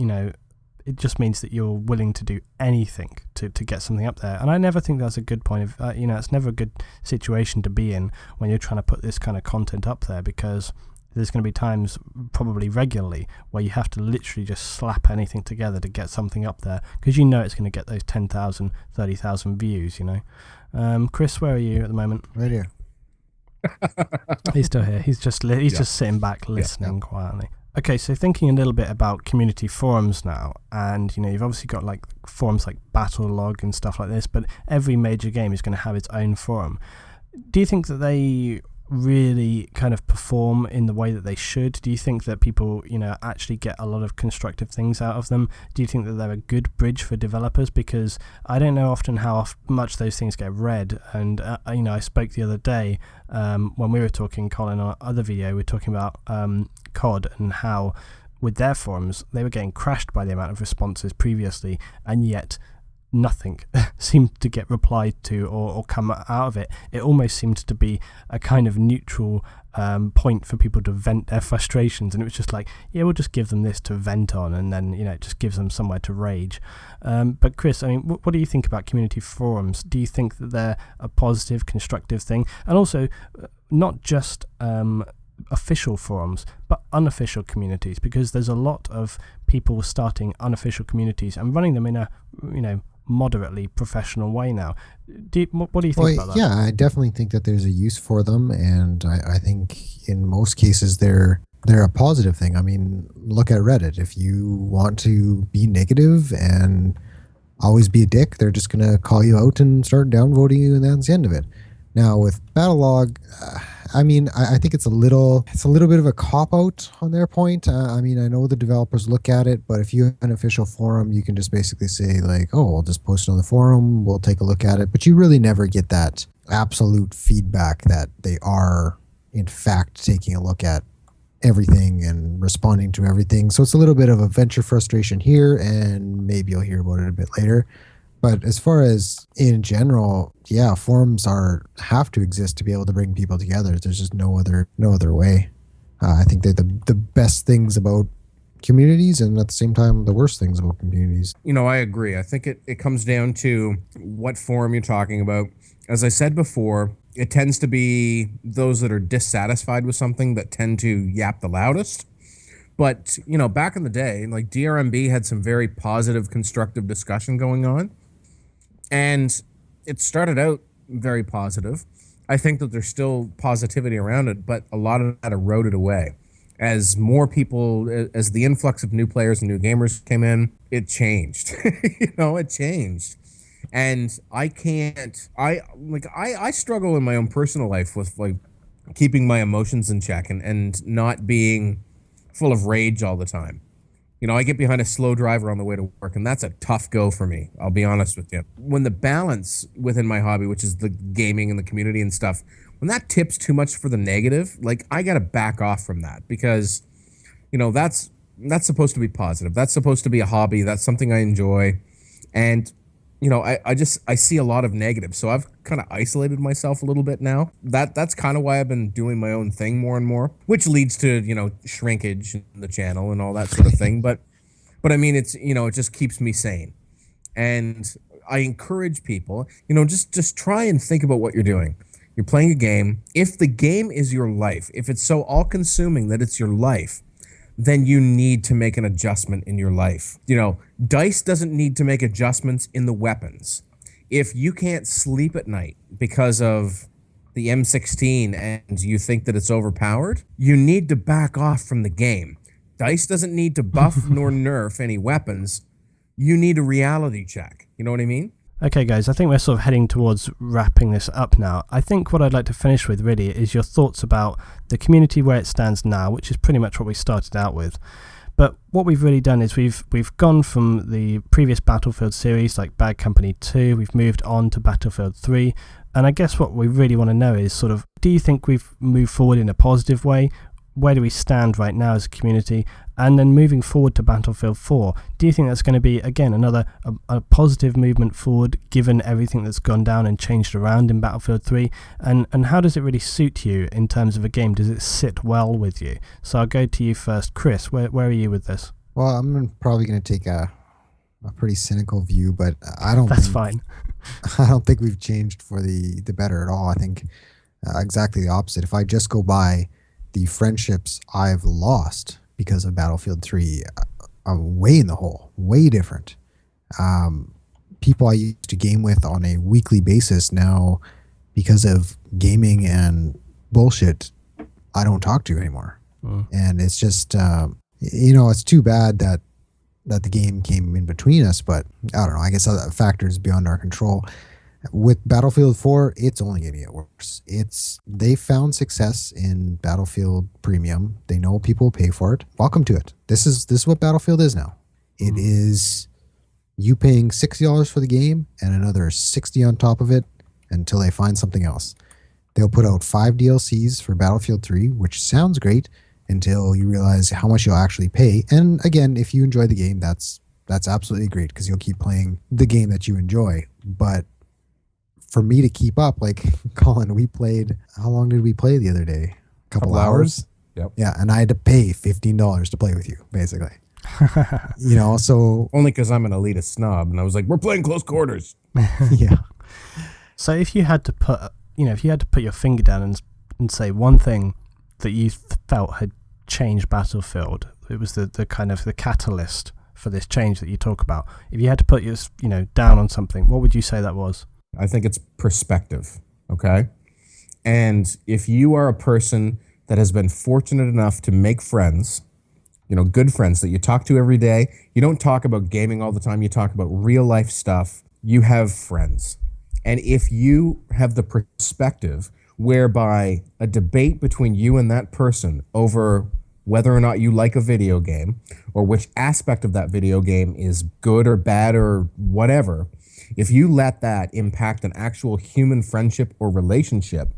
it just means that you're willing to do anything to get something up there. And I never think that's a good point of it's never a good situation to be in when you're trying to put this kind of content up there, because there's going to be times, probably regularly, where you have to literally just slap anything together to get something up there, because it's going to get those 10,000, 30,000 views, Chris, where are you at the moment? Right here. He's still here. He's just just sitting back listening quietly. Okay, so thinking a little bit about community forums now, and you've obviously got like forums like Battlelog and stuff like this, but every major game is going to have its own forum. Do you think that they really kind of perform in the way that they should? Do you think that people actually get a lot of constructive things out of them? Do you think that they're a good bridge for developers? Because I don't know often how much those things get read, and I spoke the other day when we were talking, Colin, on our other video, we were talking about COD and how with their forums they were getting crashed by the amount of responses previously, and yet nothing seemed to get replied to or come out of it. It almost seemed to be a kind of neutral point for people to vent their frustrations, and it was just like, we'll just give them this to vent on, and then it just gives them somewhere to rage. But Chris, I mean, what do you think about community forums? Do you think that they're a positive, constructive thing? And also, not just official forums, but unofficial communities, because there's a lot of people starting unofficial communities and running them in a moderately professional way now. What do you think about that? Yeah, I definitely think that there's a use for them, and I think in most cases they're a positive thing. I mean, look at Reddit. If you want to be negative and always be a dick, they're just going to call you out and start downvoting you, and that's the end of it. Now with Battlelog, I mean, I think it's a little bit of a cop-out on their point. I mean, I know the developers look at it, but if you have an official forum, you can just basically say like, oh, we'll just post it on the forum, we'll take a look at it. But you really never get that absolute feedback that they are, in fact, taking a look at everything and responding to everything. So it's a little bit of a venture frustration here, and maybe you'll hear about it a bit later. But as far as in general, forums have to exist to be able to bring people together. There's just no other way. I think they're the best things about communities, and at the same time, the worst things about communities. I agree. I think it comes down to what forum you're talking about. As I said before, it tends to be those that are dissatisfied with something that tend to yap the loudest. But, back in the day, like DRMB had some very positive, constructive discussion going on. And it started out very positive. I think that there's still positivity around it, but a lot of that eroded away. As more people, as the influx of new players and new gamers came in, it changed. It changed. And I struggle in my own personal life with like keeping my emotions in check and not being full of rage all the time. I get behind a slow driver on the way to work, and that's a tough go for me. I'll be honest with you. When the balance within my hobby, which is the gaming and the community and stuff, when that tips too much for the negative, like I got to back off from that, because, that's supposed to be positive. That's supposed to be a hobby. That's something I enjoy. And, I see a lot of negative. So I've kind of isolated myself a little bit now. That's kind of why I've been doing my own thing more and more, which leads to, shrinkage in the channel and all that sort of thing. But I mean, it's, it just keeps me sane. And I encourage people, just try and think about what you're doing. You're playing a game. If the game is your life, if it's so all-consuming that it's your life, then you need to make an adjustment in your life. DICE doesn't need to make adjustments in the weapons. If you can't sleep at night because of the M16 and you think that it's overpowered, you need to back off from the game. DICE doesn't need to buff nor nerf any weapons. You need a reality check. You know what I mean? Okay, guys, I think we're sort of heading towards wrapping this up now. I think what I'd like to finish with really is your thoughts about the community where it stands now, which is pretty much what we started out with. But what we've really done is we've gone from the previous Battlefield series like Bad Company 2, we've moved on to Battlefield 3, and I guess what we really want to know is sort of, do you think we've moved forward in a positive way? Where do we stand right now as a community? And then moving forward to Battlefield 4, do you think that's going to be, again, another a positive movement forward, given everything that's gone down and changed around in Battlefield 3? And how does it really suit you in terms of a game? Does it sit well with you? So I'll go to you first. Chris, where are you with this? Well, I'm probably going to take a pretty cynical view, but I don't That's think, fine. I don't think we've changed for the better at all. I think exactly the opposite. If I just go by the friendships I've lost because of Battlefield 3, I'm way in the hole, way different. People I used to game with on a weekly basis now, because of gaming and bullshit, I don't talk to anymore. And it's just, it's too bad that the game came in between us, but I don't know. I guess other factors beyond our control. With Battlefield 4, it's only going to get worse. They found success in Battlefield Premium. They know people will pay for it. Welcome to it. This is what Battlefield is now. It is you paying $60 for the game and another $60 on top of it until they find something else. They'll put out 5 DLCs for Battlefield 3, which sounds great until you realize how much you'll actually pay. And again, if you enjoy the game, that's absolutely great because you'll keep playing the game that you enjoy. But for me to keep up, like Colin, how long did we play the other day? A couple hours? Yep. Yeah, and I had to pay $15 to play with you, basically. So only because I'm an elitist snob, and I was like, we're playing close quarters. Yeah. So if you had to put, your finger down and say one thing that you felt had changed Battlefield, it was the kind of the catalyst for this change that you talk about. If you had to put your, down on something, what would you say that was? I think it's perspective, okay? And if you are a person that has been fortunate enough to make friends, good friends that you talk to every day, you don't talk about gaming all the time, you talk about real life stuff, you have friends. And if you have the perspective whereby a debate between you and that person over whether or not you like a video game or which aspect of that video game is good or bad or whatever, if you let that impact an actual human friendship or relationship,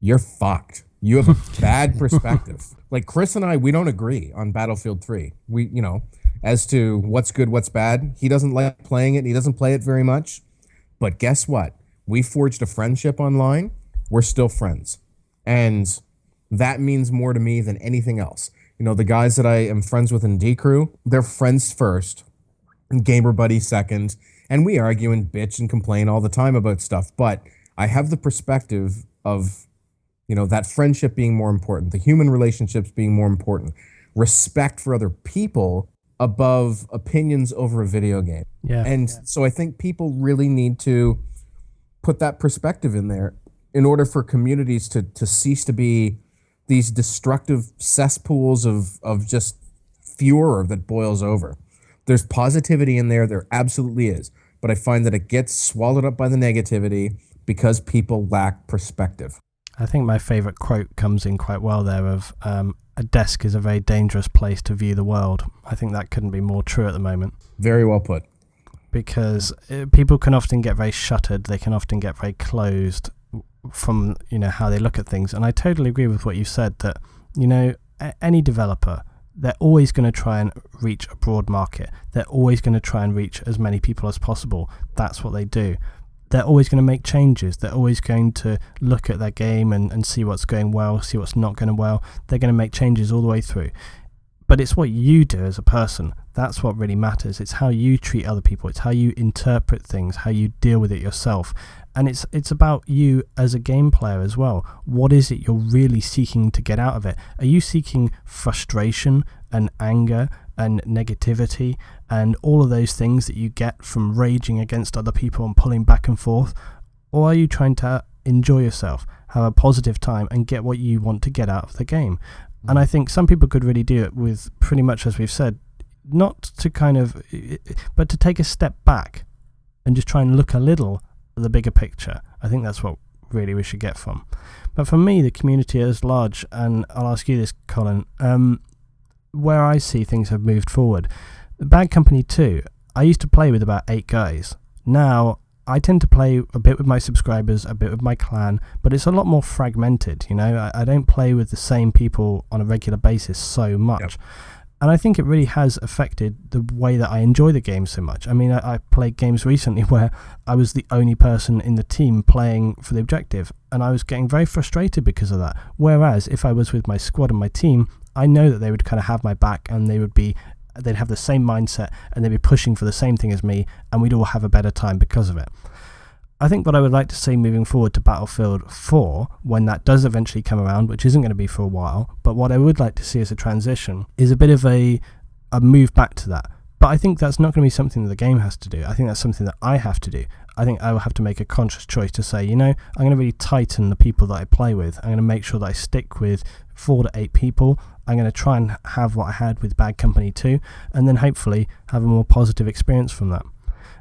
you're fucked. You have a bad perspective. Like Chris and I, we don't agree on Battlefield 3. We, as to what's good, what's bad. He doesn't like playing it. He doesn't play it very much. But guess what? We forged a friendship online. We're still friends. And that means more to me than anything else. The guys that I am friends with in D-Crew, they're friends first, and gamer buddies second. And we argue and bitch and complain all the time about stuff. But I have the perspective of, that friendship being more important, the human relationships being more important, respect for other people above opinions over a video game. Yeah. And so I think people really need to put that perspective in there in order for communities to cease to be these destructive cesspools of just furor that boils over. There's positivity in there absolutely is. But I find that it gets swallowed up by the negativity because people lack perspective. I think my favorite quote comes in quite well there of a desk is a very dangerous place to view the world. I think that couldn't be more true at the moment. Very well put. Because people can often get very shuttered. They can often get very closed from, how they look at things. And I totally agree with what you said that, any developer, they're always going to try and reach a broad market. They're always going to try and reach as many people as possible. That's what they do. They're always going to make changes. They're always going to look at their game and see what's going well, see what's not going well. They're going to make changes all the way through. But it's what you do as a person. That's what really matters. It's how you treat other people. It's how you interpret things, how you deal with it yourself. And it's about you as a game player as well. What is it you're really seeking to get out of it? Are you seeking frustration and anger and negativity and all of those things that you get from raging against other people and pulling back and forth? Or are you trying to enjoy yourself, have a positive time and get what you want to get out of the game? And I think some people could really do it with pretty much, as we've said, not to kind of, but to take a step back and just try and look a little at the bigger picture. I think that's what really we should get from. But for me, the community is large, and I'll ask you this, Colin, where I see things have moved forward. Bad Company 2, I used to play with about 8 guys. Now, I tend to play a bit with my subscribers, a bit with my clan, but it's a lot more fragmented, you know. I don't play with the same people on a regular basis so much. Yep. And I think it really has affected the way that I enjoy the game so much. I mean, I played games recently where I was the only person in the team playing for the objective, and I was getting very frustrated because of that. Whereas if I was with my squad and my team, I know that they would kind of have my back, and they'd have the same mindset, and they'd be pushing for the same thing as me, and we'd all have a better time because of it. I think what I would like to see moving forward to Battlefield 4, when that does eventually come around, which isn't going to be for a while, but what I would like to see as a transition is a bit of a move back to that. But I think that's not going to be something that the game has to do. I think that's something that I have to do. I think I will have to make a conscious choice to say, you know, I'm going to really tighten the people that I play with. I'm going to make sure that I stick with 4 to 8 people. I'm going to try and have what I had with Bad Company 2, and then hopefully have a more positive experience from that.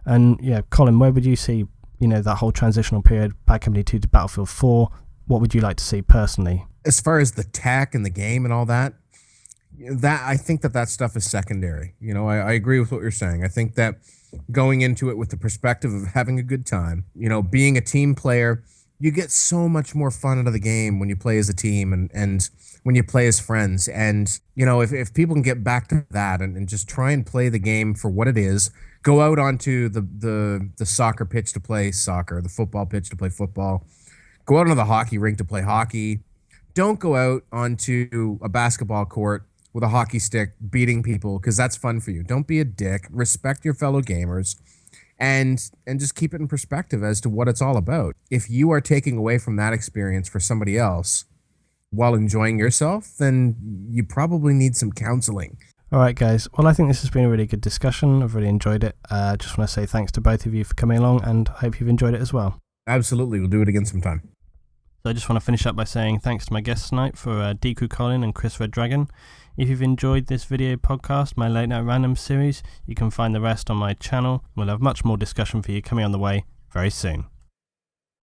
And yeah, Colin, where would you see, you know, that whole transitional period, Bad Company 2 to Battlefield 4, what would you like to see personally? As far as the tech and the game and all that I think that stuff is secondary. You know, I agree with what you're saying. I think that going into it with the perspective of having a good time, you know, being a team player, you get so much more fun out of the game when you play as a team and when you play as friends. And, you know, if people can get back to that and just try and play the game for what it is, go out onto the soccer pitch to play soccer, the football pitch to play football, go out onto the hockey rink to play hockey. Don't go out onto a basketball court with a hockey stick beating people, because that's fun for you. Don't be a dick. Respect your fellow gamers and just keep it in perspective as to what it's all about. If you are taking away from that experience for somebody else while enjoying yourself, then you probably need some counseling. All right, guys. Well, I think this has been a really good discussion. I've really enjoyed it. Just want to say thanks to both of you for coming along, and I hope you've enjoyed it as well. Absolutely. We'll do it again sometime. So I just want to finish up by saying thanks to my guests tonight for Deku Colin and Chris Red Dragon. If you've enjoyed this video podcast, my Late Night Random series, you can find the rest on my channel. We'll have much more discussion for you coming on the way very soon.